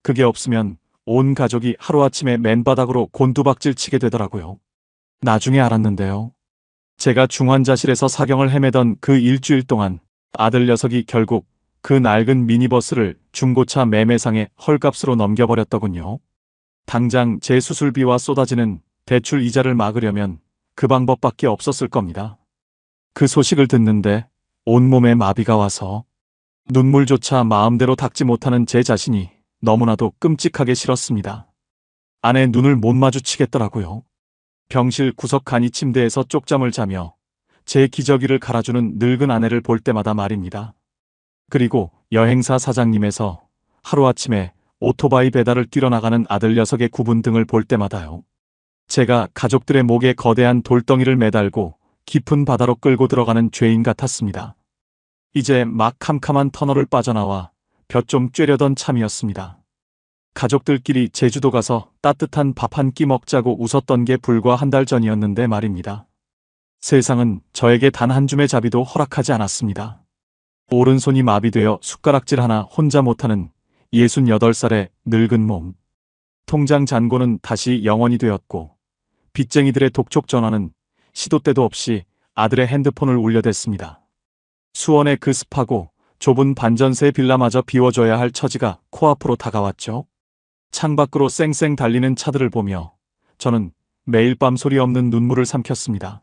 그게 없으면 온 가족이 하루아침에 맨바닥으로 곤두박질 치게 되더라고요. 나중에 알았는데요. 제가 중환자실에서 사경을 헤매던 그 일주일 동안 아들 녀석이 결국 그 낡은 미니버스를 중고차 매매상에 헐값으로 넘겨버렸더군요. 당장 제 수술비와 쏟아지는 대출 이자를 막으려면 그 방법밖에 없었을 겁니다. 그 소식을 듣는데 온몸에 마비가 와서 눈물조차 마음대로 닦지 못하는 제 자신이 너무나도 끔찍하게 싫었습니다. 아내 눈을 못 마주치겠더라고요. 병실 구석 간이 침대에서 쪽잠을 자며 제 기저귀를 갈아주는 늙은 아내를 볼 때마다 말입니다. 그리고 여행사 사장님에서 하루아침에 오토바이 배달을 뛰러나가는 아들 녀석의 구분 등을 볼 때마다요. 제가 가족들의 목에 거대한 돌덩이를 매달고 깊은 바다로 끌고 들어가는 죄인 같았습니다. 이제 막 캄캄한 터널을 빠져나와 볕 좀 쬐려던 참이었습니다. 가족들끼리 제주도 가서 따뜻한 밥 한 끼 먹자고 웃었던 게 불과 한 달 전이었는데 말입니다. 세상은 저에게 단 한 줌의 자비도 허락하지 않았습니다. 오른손이 마비되어 숟가락질 하나 혼자 못하는 68살의 늙은 몸. 통장 잔고는 다시 0원이 되었고 빚쟁이들의 독촉 전화는 시도 때도 없이 아들의 핸드폰을 울려댔습니다. 수원의 그 습하고 좁은 반전세 빌라마저 비워줘야 할 처지가 코앞으로 다가왔죠. 창밖으로 쌩쌩 달리는 차들을 보며 저는 매일 밤 소리 없는 눈물을 삼켰습니다.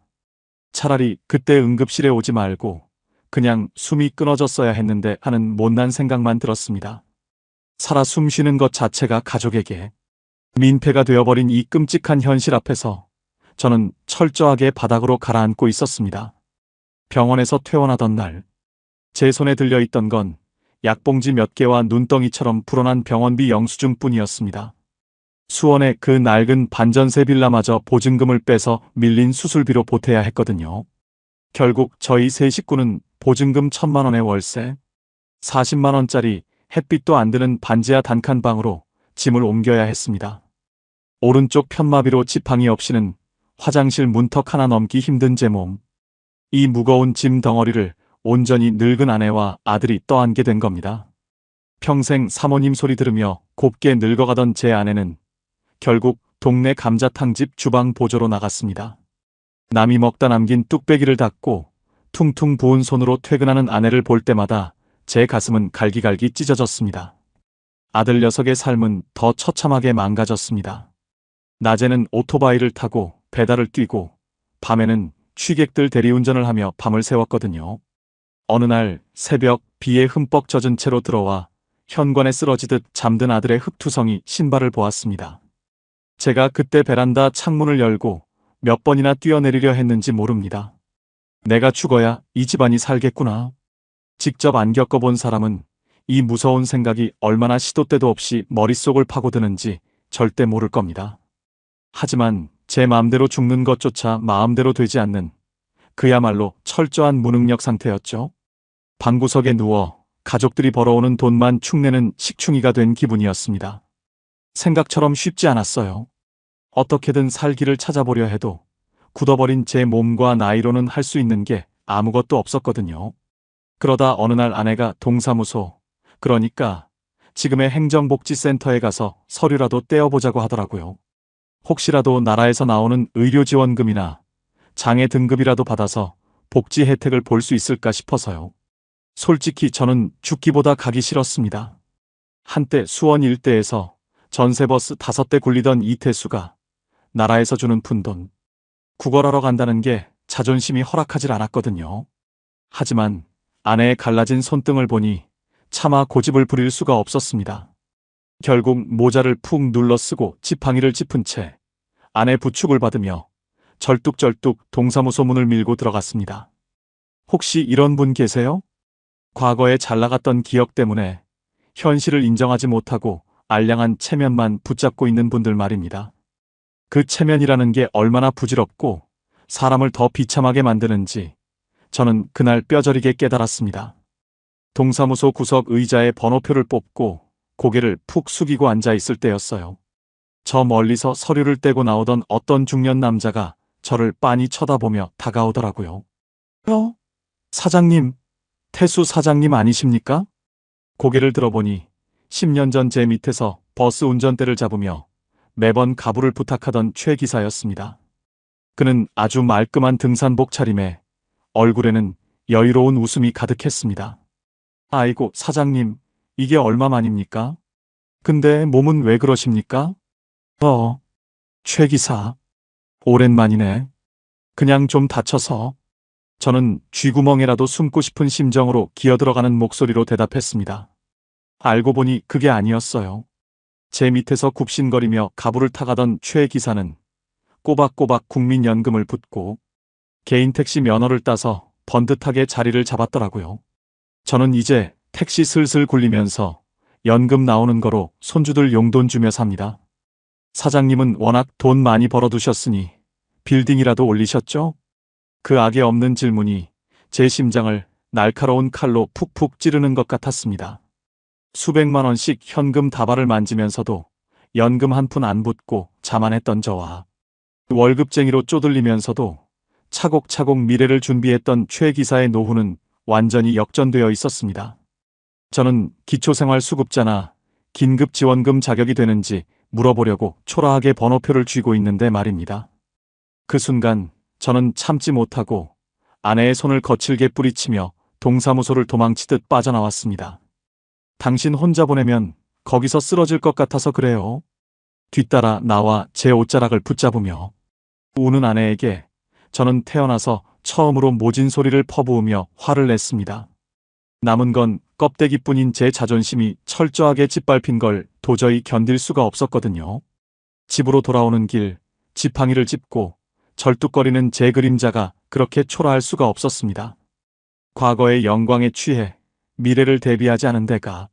차라리 그때 응급실에 오지 말고 그냥 숨이 끊어졌어야 했는데 하는 못난 생각만 들었습니다. 살아 숨쉬는 것 자체가 가족에게 민폐가 되어버린 이 끔찍한 현실 앞에서 저는 철저하게 바닥으로 가라앉고 있었습니다. 병원에서 퇴원하던 날, 제 손에 들려있던 건 약봉지 몇 개와 눈덩이처럼 불어난 병원비 영수증뿐이었습니다. 수원의 그 낡은 반전세 빌라마저 보증금을 빼서 밀린 수술비로 보태야 했거든요. 결국 저희 세 식구는 보증금 1,000만 원의 월세, 40만 원짜리 햇빛도 안 드는 반지하 단칸방으로 짐을 옮겨야 했습니다. 오른쪽 편마비로 지팡이 없이는 화장실 문턱 하나 넘기 힘든 제 몸. 이 무거운 짐 덩어리를 온전히 늙은 아내와 아들이 떠안게 된 겁니다. 평생 사모님 소리 들으며 곱게 늙어가던 제 아내는 결국 동네 감자탕집 주방 보조로 나갔습니다. 남이 먹다 남긴 뚝배기를 닫고 퉁퉁 부은 손으로 퇴근하는 아내를 볼 때마다 제 가슴은 갈기갈기 찢어졌습니다. 아들 녀석의 삶은 더 처참하게 망가졌습니다. 낮에는 오토바이를 타고 배달을 뛰고 밤에는 취객들 대리운전을 하며 밤을 새웠거든요. 어느 날 새벽 비에 흠뻑 젖은 채로 들어와 현관에 쓰러지듯 잠든 아들의 흙투성이 신발을 보았습니다. 제가 그때 베란다 창문을 열고 몇 번이나 뛰어내리려 했는지 모릅니다. 내가 죽어야 이 집안이 살겠구나. 직접 안 겪어본 사람은 이 무서운 생각이 얼마나 시도 때도 없이 머릿속을 파고드는지 절대 모를 겁니다. 하지만 제 마음대로 죽는 것조차 마음대로 되지 않는 그야말로 철저한 무능력 상태였죠. 방구석에 누워 가족들이 벌어오는 돈만 축내는 식충이가 된 기분이었습니다. 생각처럼 쉽지 않았어요. 어떻게든 살기를 찾아보려 해도 굳어버린 제 몸과 나이로는 할 수 있는 게 아무것도 없었거든요. 그러다 어느 날 아내가 동사무소, 그러니까 지금의 행정복지센터에 가서 서류라도 떼어보자고 하더라고요. 혹시라도 나라에서 나오는 의료지원금이나 장애 등급이라도 받아서 복지 혜택을 볼 수 있을까 싶어서요. 솔직히 저는 죽기보다 가기 싫었습니다. 한때 수원 일대에서 전세버스 5대 굴리던 이태수가 나라에서 주는 푼돈 구걸하러 간다는 게 자존심이 허락하질 않았거든요. 하지만 아내의 갈라진 손등을 보니 차마 고집을 부릴 수가 없었습니다. 결국 모자를 푹 눌러 쓰고 지팡이를 짚은 채 아내 부축을 받으며 절뚝절뚝 동사무소 문을 밀고 들어갔습니다. 혹시 이런 분 계세요? 과거에 잘 나갔던 기억 때문에 현실을 인정하지 못하고 알량한 체면만 붙잡고 있는 분들 말입니다. 그 체면이라는 게 얼마나 부질없고 사람을 더 비참하게 만드는지 저는 그날 뼈저리게 깨달았습니다. 동사무소 구석 의자에 번호표를 뽑고 고개를 푹 숙이고 앉아 있을 때였어요. 저 멀리서 서류를 떼고 나오던 어떤 중년 남자가 저를 빤히 쳐다보며 다가오더라고요. 사장님, 태수 사장님 아니십니까? 고개를 들어보니 10년 전 제 밑에서 버스 운전대를 잡으며 매번 가부를 부탁하던 최 기사였습니다. 그는 아주 말끔한 등산복 차림에 얼굴에는 여유로운 웃음이 가득했습니다. 아이고, 사장님, 이게 얼마만입니까? 근데 몸은 왜 그러십니까? 최 기사. 오랜만이네. 그냥 좀 다쳐서. 저는 쥐구멍에라도 숨고 싶은 심정으로 기어들어가는 목소리로 대답했습니다. 알고 보니 그게 아니었어요. 제 밑에서 굽신거리며 가부를 타가던 최 기사는 꼬박꼬박 국민연금을 붓고 개인 택시 면허를 따서 번듯하게 자리를 잡았더라고요. 저는 이제 택시 슬슬 굴리면서 연금 나오는 거로 손주들 용돈 주며 삽니다. 사장님은 워낙 돈 많이 벌어두셨으니 빌딩이라도 올리셨죠? 그 악에 없는 질문이 제 심장을 날카로운 칼로 푹푹 찌르는 것 같았습니다. 수백만 원씩 현금 다발을 만지면서도 연금 한 푼 안 붓고 자만했던 저와 월급쟁이로 쪼들리면서도 차곡차곡 미래를 준비했던 최 기사의 노후는 완전히 역전되어 있었습니다. 저는 기초생활수급자나 긴급지원금 자격이 되는지 물어보려고 초라하게 번호표를 쥐고 있는데 말입니다. 그 순간 저는 참지 못하고 아내의 손을 거칠게 뿌리치며 동사무소를 도망치듯 빠져나왔습니다. 당신 혼자 보내면 거기서 쓰러질 것 같아서 그래요. 뒤따라 나와 제 옷자락을 붙잡으며 우는 아내에게 저는 태어나서 처음으로 모진 소리를 퍼부으며 화를 냈습니다. 남은 건 껍데기뿐인 제 자존심이 철저하게 짓밟힌 걸 도저히 견딜 수가 없었거든요. 집으로 돌아오는 길, 지팡이를 짚고 절뚝거리는 제 그림자가 그렇게 초라할 수가 없었습니다. 과거의 영광에 취해 미래를 대비하지 않은 데가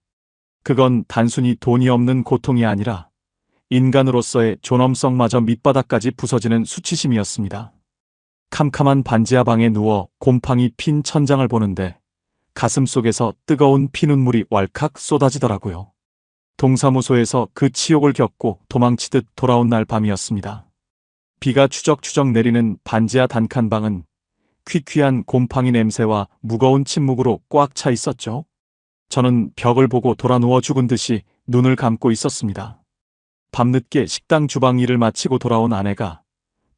그건 단순히 돈이 없는 고통이 아니라 인간으로서의 존엄성마저 밑바닥까지 부서지는 수치심이었습니다. 캄캄한 반지하 방에 누워 곰팡이 핀 천장을 보는데 가슴 속에서 뜨거운 피눈물이 왈칵 쏟아지더라고요. 동사무소에서 그 치욕을 겪고 도망치듯 돌아온 날 밤이었습니다. 비가 추적추적 내리는 반지하 단칸방은 퀴퀴한 곰팡이 냄새와 무거운 침묵으로 꽉 차 있었죠. 저는 벽을 보고 돌아 누워 죽은 듯이 눈을 감고 있었습니다. 밤늦게 식당 주방 일을 마치고 돌아온 아내가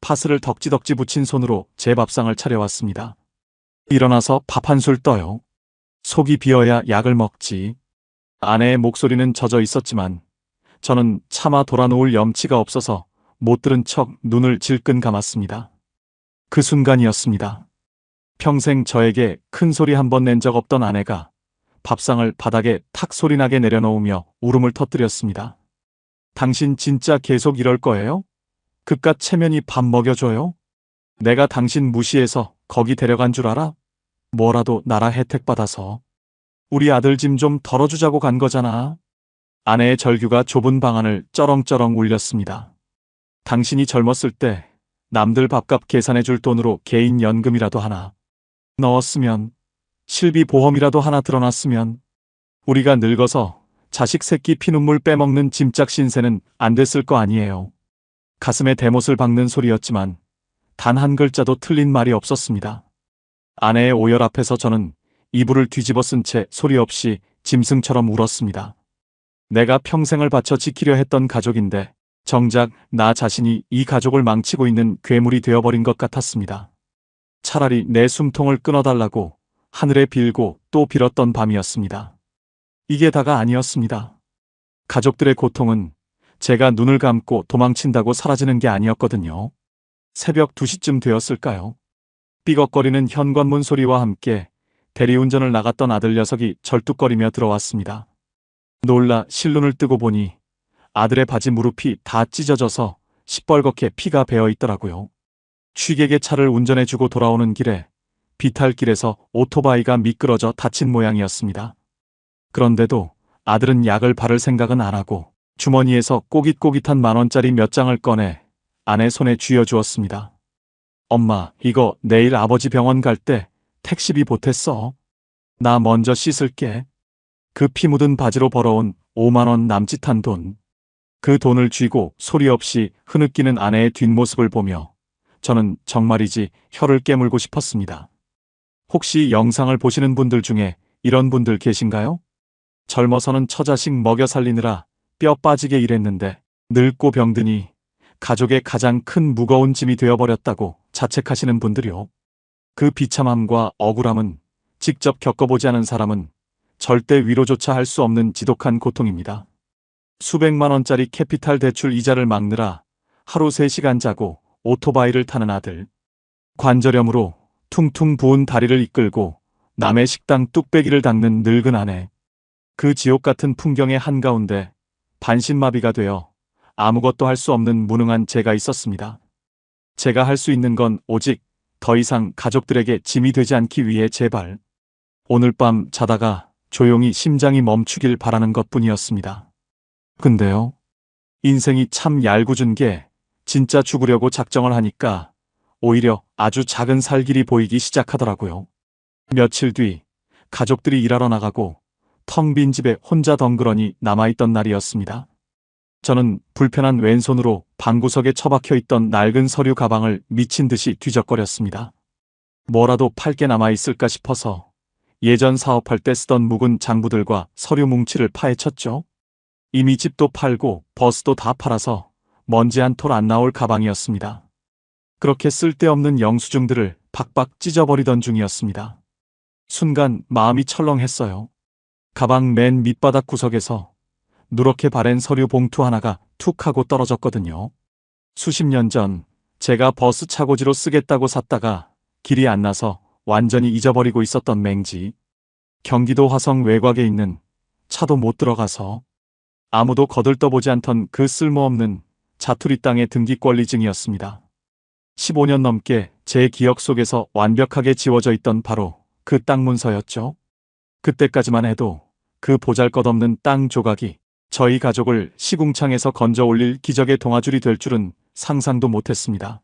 파스를 덕지덕지 붙인 손으로 제 밥상을 차려왔습니다. 일어나서 밥 한 술 떠요. 속이 비어야 약을 먹지. 아내의 목소리는 젖어 있었지만 저는 차마 돌아놓을 염치가 없어서 못 들은 척 눈을 질끈 감았습니다. 그 순간이었습니다. 평생 저에게 큰 소리 한 번 낸 적 없던 아내가 밥상을 바닥에 탁 소리나게 내려놓으며 울음을 터뜨렸습니다. 당신 진짜 계속 이럴 거예요? 그깟 체면이 밥 먹여줘요? 내가 당신 무시해서 거기 데려간 줄 알아? 뭐라도 나라 혜택 받아서. 우리 아들 짐 좀 덜어주자고 간 거잖아. 아내의 절규가 좁은 방안을 쩌렁쩌렁 울렸습니다. 당신이 젊었을 때 남들 밥값 계산해줄 돈으로 개인 연금이라도 하나 넣었으면, 실비 보험이라도 하나 들어놨으면, 우리가 늙어서 자식 새끼 피눈물 빼먹는 짐짝 신세는 안 됐을 거 아니에요. 가슴에 대못을 박는 소리였지만 단 한 글자도 틀린 말이 없었습니다. 아내의 오열 앞에서 저는 이불을 뒤집어 쓴 채 소리 없이 짐승처럼 울었습니다. 내가 평생을 바쳐 지키려 했던 가족인데 정작 나 자신이 이 가족을 망치고 있는 괴물이 되어버린 것 같았습니다. 차라리 내 숨통을 끊어달라고 하늘에 빌고 또 빌었던 밤이었습니다. 이게 다가 아니었습니다. 가족들의 고통은 제가 눈을 감고 도망친다고 사라지는 게 아니었거든요. 새벽 2시쯤 되었을까요? 삐걱거리는 현관문 소리와 함께 대리운전을 나갔던 아들 녀석이 절뚝거리며 들어왔습니다. 놀라 실눈을 뜨고 보니 아들의 바지 무릎이 다 찢어져서 시뻘겋게 피가 배어 있더라고요. 취객의 차를 운전해주고 돌아오는 길에 비탈길에서 오토바이가 미끄러져 다친 모양이었습니다. 그런데도 아들은 약을 바를 생각은 안 하고 주머니에서 꼬깃꼬깃한 10,000원짜리 몇 장을 꺼내 아내 손에 쥐어주었습니다. 엄마, 이거 내일 아버지 병원 갈 때 택시비 보탰어. 나 먼저 씻을게. 그 피 묻은 바지로 벌어온 50,000원 남짓한 돈. 그 돈을 쥐고 소리 없이 흐느끼는 아내의 뒷모습을 보며 저는 정말이지 혀를 깨물고 싶었습니다. 혹시 영상을 보시는 분들 중에 이런 분들 계신가요? 젊어서는 처자식 먹여 살리느라 뼈 빠지게 일했는데 늙고 병드니 가족의 가장 큰 무거운 짐이 되어버렸다고 자책하시는 분들이요. 그 비참함과 억울함은 직접 겪어보지 않은 사람은 절대 위로조차 할 수 없는 지독한 고통입니다. 수백만 원짜리 캐피탈 대출 이자를 막느라 하루 3시간 자고 오토바이를 타는 아들. 관절염으로 퉁퉁 부은 다리를 이끌고 남의 식당 뚝배기를 닦는 늙은 아내. 그 지옥 같은 풍경의 한가운데 반신마비가 되어 아무것도 할 수 없는 무능한 제가 있었습니다. 제가 할 수 있는 건 오직 더 이상 가족들에게 짐이 되지 않기 위해 제발 오늘 밤 자다가 조용히 심장이 멈추길 바라는 것뿐이었습니다. 근데요, 인생이 참 얄궂은 게 진짜 죽으려고 작정을 하니까 오히려 아주 작은 살길이 보이기 시작하더라고요. 며칠 뒤 가족들이 일하러 나가고 텅 빈 집에 혼자 덩그러니 남아있던 날이었습니다. 저는 불편한 왼손으로 방구석에 처박혀 있던 낡은 서류 가방을 미친 듯이 뒤적거렸습니다. 뭐라도 팔 게 남아있을까 싶어서 예전 사업할 때 쓰던 묵은 장부들과 서류 뭉치를 파헤쳤죠. 이미 집도 팔고 버스도 다 팔아서 먼지 한 톨 안 나올 가방이었습니다. 그렇게 쓸데없는 영수증들을 박박 찢어버리던 중이었습니다. 순간 마음이 철렁했어요. 가방 맨 밑바닥 구석에서 누렇게 바랜 서류 봉투 하나가 툭 하고 떨어졌거든요. 수십 년 전 제가 버스 차고지로 쓰겠다고 샀다가 길이 안 나서 완전히 잊어버리고 있었던 맹지. 경기도 화성 외곽에 있는 차도 못 들어가서 아무도 거들떠보지 않던 그 쓸모없는 자투리 땅의 등기권리증이었습니다. 15년 넘게 제 기억 속에서 완벽하게 지워져 있던 바로 그 땅 문서였죠. 그때까지만 해도 그 보잘것없는 땅 조각이 저희 가족을 시궁창에서 건져 올릴 기적의 동아줄이 될 줄은 상상도 못했습니다.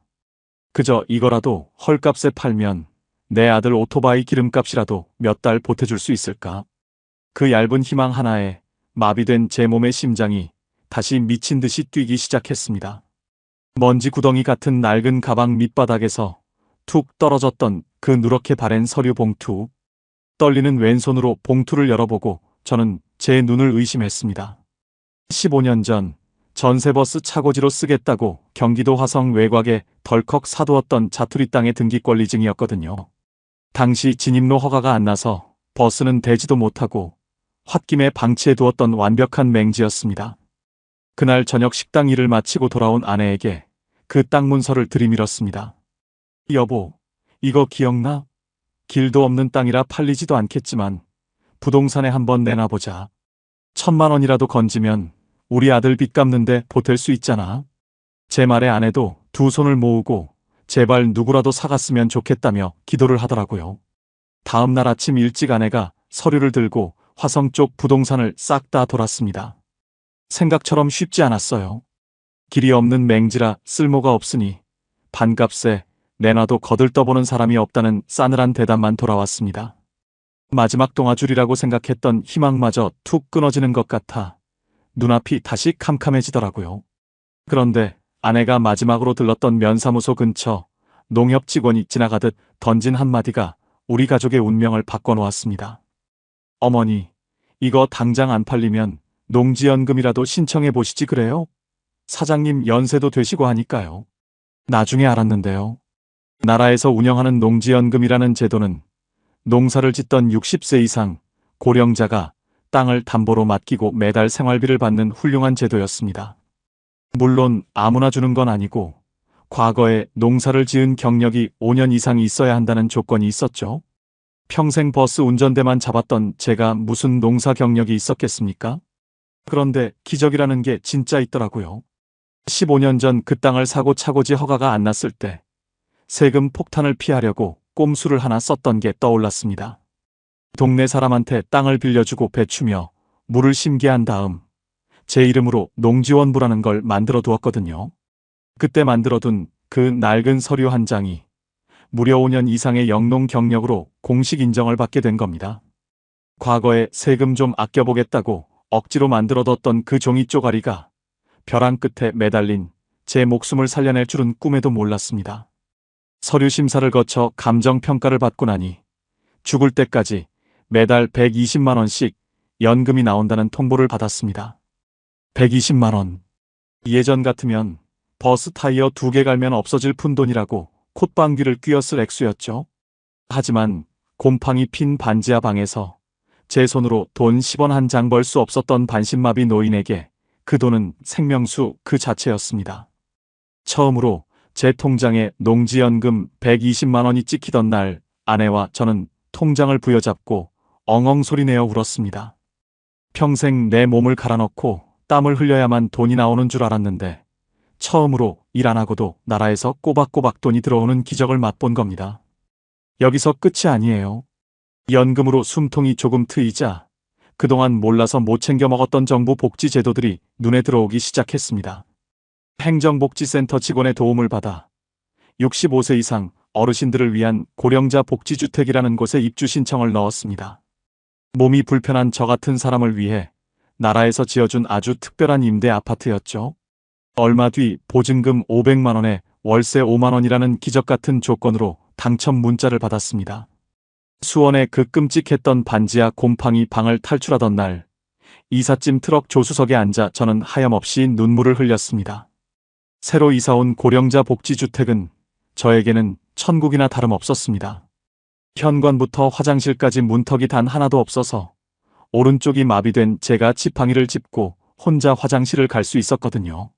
그저 이거라도 헐값에 팔면 내 아들 오토바이 기름값이라도 몇 달 보태줄 수 있을까? 그 얇은 희망 하나에 마비된 제 몸의 심장이 다시 미친 듯이 뛰기 시작했습니다. 먼지 구덩이 같은 낡은 가방 밑바닥에서 툭 떨어졌던 그 누렇게 바랜 서류 봉투. 떨리는 왼손으로 봉투를 열어보고 저는 제 눈을 의심했습니다. 15년 전 전세버스 차고지로 쓰겠다고 경기도 화성 외곽에 덜컥 사두었던 자투리 땅의 등기권리증이었거든요. 당시 진입로 허가가 안 나서 버스는 대지도 못하고 홧김에 방치해 두었던 완벽한 맹지였습니다. 그날 저녁 식당 일을 마치고 돌아온 아내에게 그 땅 문서를 들이밀었습니다. 여보, 이거 기억나? 길도 없는 땅이라 팔리지도 않겠지만 부동산에 한번 내놔보자. 1,000,000원이라도 건지면 우리 아들 빚 갚는데 보탤 수 있잖아. 제 말에 아내도 두 손을 모으고 제발 누구라도 사갔으면 좋겠다며 기도를 하더라고요. 다음 날 아침 일찍 아내가 서류를 들고 화성 쪽 부동산을 싹 다 돌았습니다. 생각처럼 쉽지 않았어요. 길이 없는 맹지라 쓸모가 없으니 반값에 내놔도 거들떠보는 사람이 없다는 싸늘한 대답만 돌아왔습니다. 마지막 동아줄이라고 생각했던 희망마저 툭 끊어지는 것 같아 눈앞이 다시 캄캄해지더라고요. 그런데 아내가 마지막으로 들렀던 면사무소 근처 농협 직원이 지나가듯 던진 한마디가 우리 가족의 운명을 바꿔놓았습니다. 어머니, 이거 당장 안 팔리면 농지연금이라도 신청해 보시지 그래요? 사장님 연세도 되시고 하니까요. 나중에 알았는데요. 나라에서 운영하는 농지연금이라는 제도는 농사를 짓던 60세 이상 고령자가 땅을 담보로 맡기고 매달 생활비를 받는 훌륭한 제도였습니다. 물론 아무나 주는 건 아니고 과거에 농사를 지은 경력이 5년 이상 있어야 한다는 조건이 있었죠. 평생 버스 운전대만 잡았던 제가 무슨 농사 경력이 있었겠습니까? 그런데 기적이라는 게 진짜 있더라고요. 15년 전 그 땅을 사고 차고지 허가가 안 났을 때 세금 폭탄을 피하려고 꼼수를 하나 썼던 게 떠올랐습니다. 동네 사람한테 땅을 빌려주고 배추며 물을 심게 한 다음 제 이름으로 농지원부라는 걸 만들어 두었거든요. 그때 만들어둔 그 낡은 서류 한 장이 무려 5년 이상의 영농 경력으로 공식 인정을 받게 된 겁니다. 과거에 세금 좀 아껴보겠다고 억지로 만들어뒀던 그 종이 쪼가리가 벼랑 끝에 매달린 제 목숨을 살려낼 줄은 꿈에도 몰랐습니다. 서류 심사를 거쳐 감정평가를 받고 나니 죽을 때까지 매달 120만 원씩 연금이 나온다는 통보를 받았습니다. 120만 원. 예전 같으면 버스 타이어 2개 갈면 없어질 푼돈이라고 콧방귀를 뀌었을 액수였죠. 하지만 곰팡이 핀 반지하 방에서 제 손으로 돈 10원 한 장 벌 수 없었던 반신마비 노인에게 그 돈은 생명수 그 자체였습니다. 처음으로 제 통장에 농지연금 120만 원이 찍히던 날 아내와 저는 통장을 부여잡고 엉엉 소리내어 울었습니다. 평생 내 몸을 갈아넣고 땀을 흘려야만 돈이 나오는 줄 알았는데 처음으로 일 안 하고도 나라에서 꼬박꼬박 돈이 들어오는 기적을 맛본 겁니다. 여기서 끝이 아니에요. 연금으로 숨통이 조금 트이자 그동안 몰라서 못 챙겨 먹었던 정부 복지 제도들이 눈에 들어오기 시작했습니다. 행정복지센터 직원의 도움을 받아 65세 이상 어르신들을 위한 고령자 복지주택이라는 곳에 입주 신청을 넣었습니다. 몸이 불편한 저 같은 사람을 위해 나라에서 지어준 아주 특별한 임대 아파트였죠. 얼마 뒤 보증금 500만 원에 월세 5만 원이라는 기적 같은 조건으로 당첨 문자를 받았습니다. 수원의 그 끔찍했던 반지하 곰팡이 방을 탈출하던 날 이삿짐 트럭 조수석에 앉아 저는 하염없이 눈물을 흘렸습니다. 새로 이사온 고령자 복지주택은 저에게는 천국이나 다름없었습니다. 현관부터 화장실까지 문턱이 단 하나도 없어서 오른쪽이 마비된 제가 지팡이를 짚고 혼자 화장실을 갈 수 있었거든요.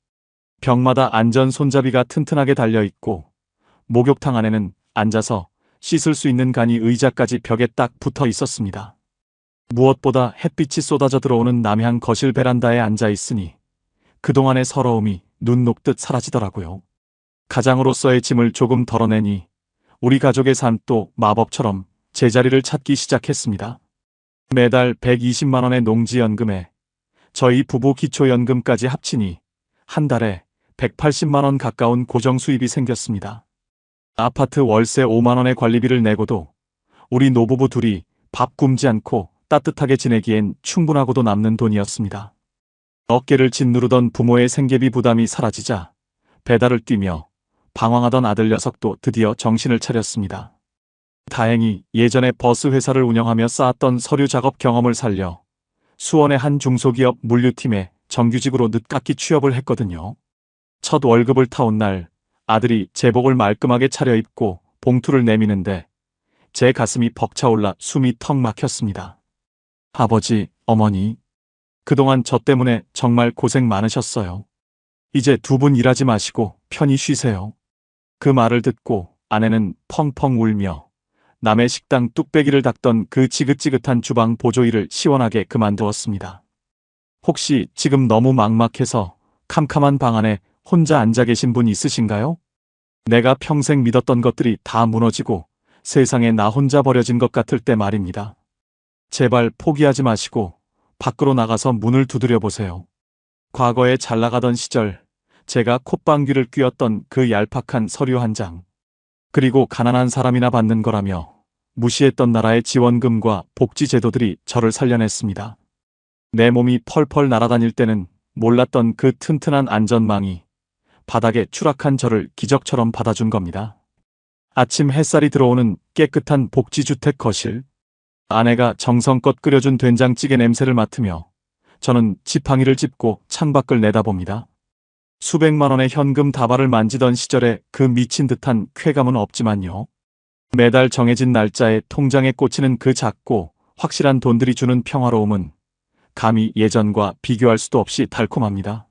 벽마다 안전 손잡이가 튼튼하게 달려있고 목욕탕 안에는 앉아서 씻을 수 있는 간이 의자까지 벽에 딱 붙어 있었습니다. 무엇보다 햇빛이 쏟아져 들어오는 남향 거실 베란다에 앉아 있으니 그동안의 서러움이 눈 녹듯 사라지더라고요. 가장으로서의 짐을 조금 덜어내니 우리 가족의 삶도 마법처럼 제자리를 찾기 시작했습니다. 매달 120만 원의 농지연금에 저희 부부 기초연금까지 합치니 한 달에 180만 원 가까운 고정 수입이 생겼습니다. 아파트 월세 5만 원의 관리비를 내고도 우리 노부부 둘이 밥 굶지 않고 따뜻하게 지내기엔 충분하고도 남는 돈이었습니다. 어깨를 짓누르던 부모의 생계비 부담이 사라지자 배달을 뛰며 방황하던 아들 녀석도 드디어 정신을 차렸습니다. 다행히 예전에 버스 회사를 운영하며 쌓았던 서류 작업 경험을 살려 수원의 한 중소기업 물류팀에 정규직으로 늦깎이 취업을 했거든요. 첫 월급을 타온 날 아들이 제복을 말끔하게 차려입고 봉투를 내미는데 제 가슴이 벅차올라 숨이 턱 막혔습니다. 아버지, 어머니, 그동안 저 때문에 정말 고생 많으셨어요. 이제 두 분 일하지 마시고 편히 쉬세요. 그 말을 듣고 아내는 펑펑 울며 남의 식당 뚝배기를 닦던 그 지긋지긋한 주방 보조일을 시원하게 그만두었습니다. 혹시 지금 너무 막막해서 캄캄한 방 안에 혼자 앉아 계신 분 있으신가요? 내가 평생 믿었던 것들이 다 무너지고 세상에 나 혼자 버려진 것 같을 때 말입니다. 제발 포기하지 마시고 밖으로 나가서 문을 두드려 보세요. 과거에 잘 나가던 시절 제가 콧방귀를 뀌었던 그 얄팍한 서류 한 장, 그리고 가난한 사람이나 받는 거라며 무시했던 나라의 지원금과 복지 제도들이 저를 살려냈습니다. 내 몸이 펄펄 날아다닐 때는 몰랐던 그 튼튼한 안전망이 바닥에 추락한 저를 기적처럼 받아준 겁니다. 아침 햇살이 들어오는 깨끗한 복지주택 거실, 아내가 정성껏 끓여준 된장찌개 냄새를 맡으며 저는 지팡이를 짚고 창밖을 내다봅니다. 수백만 원의 현금 다발을 만지던 시절에 그 미친 듯한 쾌감은 없지만요. 매달 정해진 날짜에 통장에 꽂히는 그 작고 확실한 돈들이 주는 평화로움은 감히 예전과 비교할 수도 없이 달콤합니다.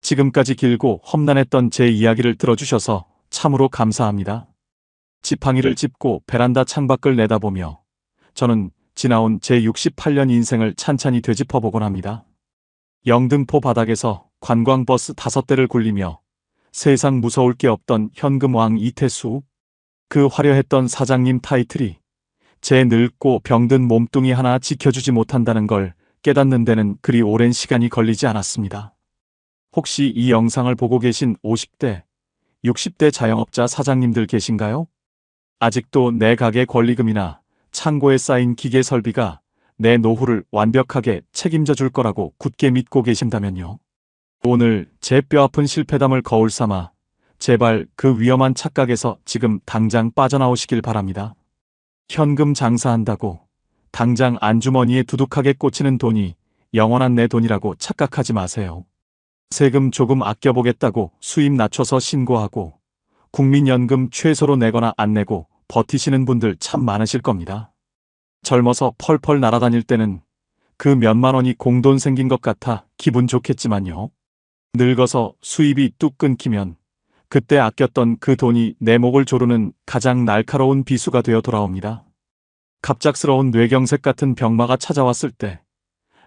지금까지 길고 험난했던 제 이야기를 들어주셔서 참으로 감사합니다. 지팡이를 짚고 베란다 창밖을 내다보며 저는 지나온 제 68년 인생을 찬찬히 되짚어보곤 합니다. 영등포 바닥에서 관광버스 5대를 굴리며 세상 무서울 게 없던 현금왕 이태수, 그 화려했던 사장님 타이틀이 제 늙고 병든 몸뚱이 하나 지켜주지 못한다는 걸 깨닫는 데는 그리 오랜 시간이 걸리지 않았습니다. 혹시 이 영상을 보고 계신 50대, 60대 자영업자 사장님들 계신가요? 아직도 내 가게 권리금이나 창고에 쌓인 기계 설비가 내 노후를 완벽하게 책임져 줄 거라고 굳게 믿고 계신다면요. 오늘 제 뼈아픈 실패담을 거울 삼아 제발 그 위험한 착각에서 지금 당장 빠져나오시길 바랍니다. 현금 장사한다고 당장 안주머니에 두둑하게 꽂히는 돈이 영원한 내 돈이라고 착각하지 마세요. 세금 조금 아껴보겠다고 수입 낮춰서 신고하고 국민연금 최소로 내거나 안 내고 버티시는 분들 참 많으실 겁니다. 젊어서 펄펄 날아다닐 때는 그 몇만 원이 공돈 생긴 것 같아 기분 좋겠지만요. 늙어서 수입이 뚝 끊기면 그때 아꼈던 그 돈이 내 목을 조르는 가장 날카로운 비수가 되어 돌아옵니다. 갑작스러운 뇌경색 같은 병마가 찾아왔을 때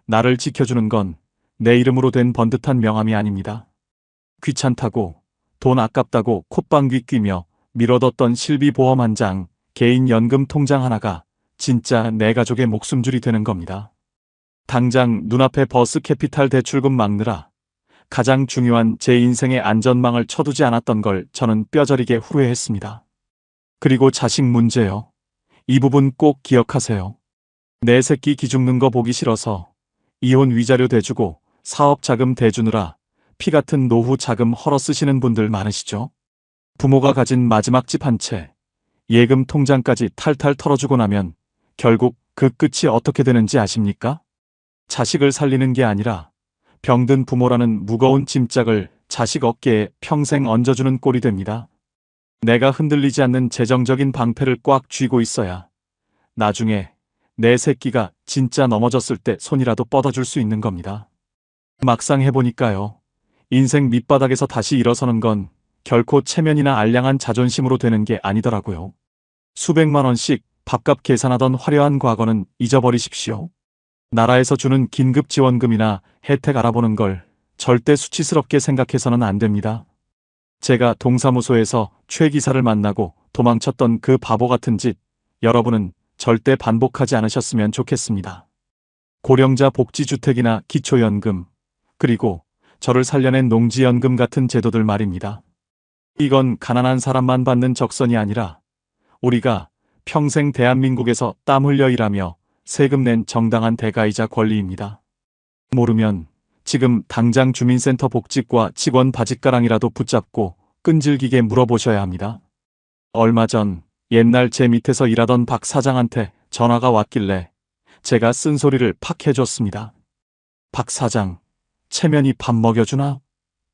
나를 지켜주는 건 내 이름으로 된 번듯한 명함이 아닙니다. 귀찮다고 돈 아깝다고 콧방귀 뀌며 미뤄뒀던 실비보험 한 장, 개인연금 통장 하나가 진짜 내 가족의 목숨줄이 되는 겁니다. 당장 눈앞에 버스 캐피탈 대출금 막느라 가장 중요한 제 인생의 안전망을 쳐두지 않았던 걸 저는 뼈저리게 후회했습니다. 그리고 자식 문제요. 이 부분 꼭 기억하세요. 내 새끼 기죽는 거 보기 싫어서 이혼 위자료 대주고 사업 자금 대주느라 피 같은 노후 자금 헐어 쓰시는 분들 많으시죠? 부모가 가진 마지막 집 한 채, 예금 통장까지 탈탈 털어주고 나면 결국 그 끝이 어떻게 되는지 아십니까? 자식을 살리는 게 아니라 병든 부모라는 무거운 짐짝을 자식 어깨에 평생 얹어주는 꼴이 됩니다. 내가 흔들리지 않는 재정적인 방패를 꽉 쥐고 있어야 나중에 내 새끼가 진짜 넘어졌을 때 손이라도 뻗어줄 수 있는 겁니다. 막상 해보니까요. 인생 밑바닥에서 다시 일어서는 건 결코 체면이나 알량한 자존심으로 되는 게 아니더라고요. 수백만 원씩 밥값 계산하던 화려한 과거는 잊어버리십시오. 나라에서 주는 긴급지원금이나 혜택 알아보는 걸 절대 수치스럽게 생각해서는 안 됩니다. 제가 동사무소에서 최 기사를 만나고 도망쳤던 그 바보 같은 짓, 여러분은 절대 반복하지 않으셨으면 좋겠습니다. 고령자 복지주택이나 기초연금, 그리고 저를 살려낸 농지연금 같은 제도들 말입니다. 이건 가난한 사람만 받는 적선이 아니라 우리가 평생 대한민국에서 땀 흘려 일하며 세금 낸 정당한 대가이자 권리입니다. 모르면 지금 당장 주민센터 복직과 직원 바짓가랑이라도 붙잡고 끈질기게 물어보셔야 합니다. 얼마 전 옛날 제 밑에서 일하던 박 사장한테 전화가 왔길래 제가 쓴소리를 팍 해줬습니다. 박 사장, 체면이 밥 먹여주나?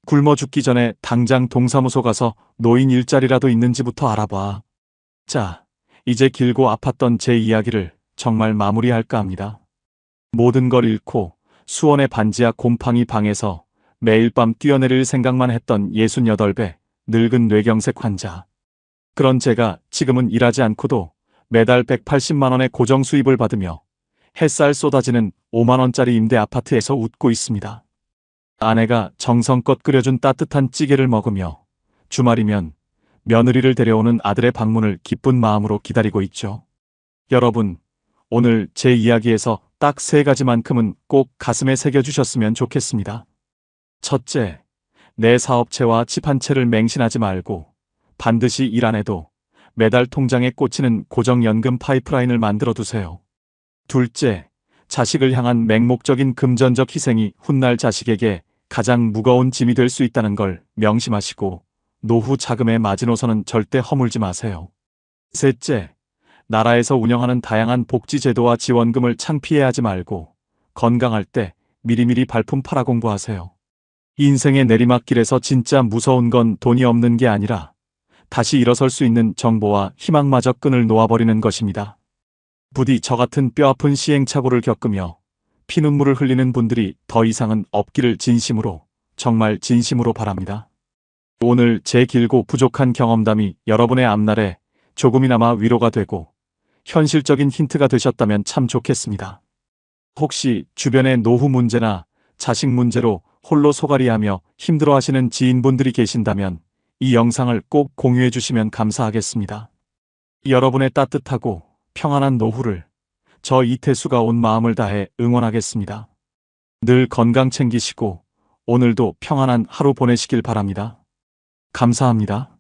굶어 죽기 전에 당장 동사무소 가서 노인 일자리라도 있는지부터 알아봐. 자, 이제 길고 아팠던 제 이야기를 정말 마무리할까 합니다. 모든 걸 잃고 수원의 반지하 곰팡이 방에서 매일 밤 뛰어내릴 생각만 했던 68배 늙은 뇌경색 환자. 그런 제가 지금은 일하지 않고도 매달 180만 원의 고정 수입을 받으며 햇살 쏟아지는 5만 원짜리 임대 아파트에서 웃고 있습니다. 아내가 정성껏 끓여준 따뜻한 찌개를 먹으며 주말이면 며느리를 데려오는 아들의 방문을 기쁜 마음으로 기다리고 있죠. 여러분, 오늘 제 이야기에서 딱 3가지만큼은 꼭 가슴에 새겨주셨으면 좋겠습니다. 첫째, 내 사업체와 집 한 채를 맹신하지 말고 반드시 일 안 해도 매달 통장에 꽂히는 고정연금 파이프라인을 만들어 두세요. 둘째, 자식을 향한 맹목적인 금전적 희생이 훗날 자식에게 가장 무거운 짐이 될 수 있다는 걸 명심하시고 노후 자금의 마지노선은 절대 허물지 마세요. 셋째, 나라에서 운영하는 다양한 복지제도와 지원금을 창피해 하지 말고 건강할 때 미리미리 발품 팔아 공부하세요. 인생의 내리막길에서 진짜 무서운 건 돈이 없는 게 아니라 다시 일어설 수 있는 정보와 희망마저 끈을 놓아버리는 것입니다. 부디 저 같은 뼈아픈 시행착오를 겪으며 피눈물을 흘리는 분들이 더 이상은 없기를 진심으로, 정말 진심으로 바랍니다. 오늘 제 길고 부족한 경험담이 여러분의 앞날에 조금이나마 위로가 되고 현실적인 힌트가 되셨다면 참 좋겠습니다. 혹시 주변의 노후 문제나 자식 문제로 홀로 소갈이하며 힘들어하시는 지인분들이 계신다면 이 영상을 꼭 공유해 주시면 감사하겠습니다. 여러분의 따뜻하고 평안한 노후를 저 이태수가 온 마음을 다해 응원하겠습니다. 늘 건강 챙기시고 오늘도 평안한 하루 보내시길 바랍니다. 감사합니다.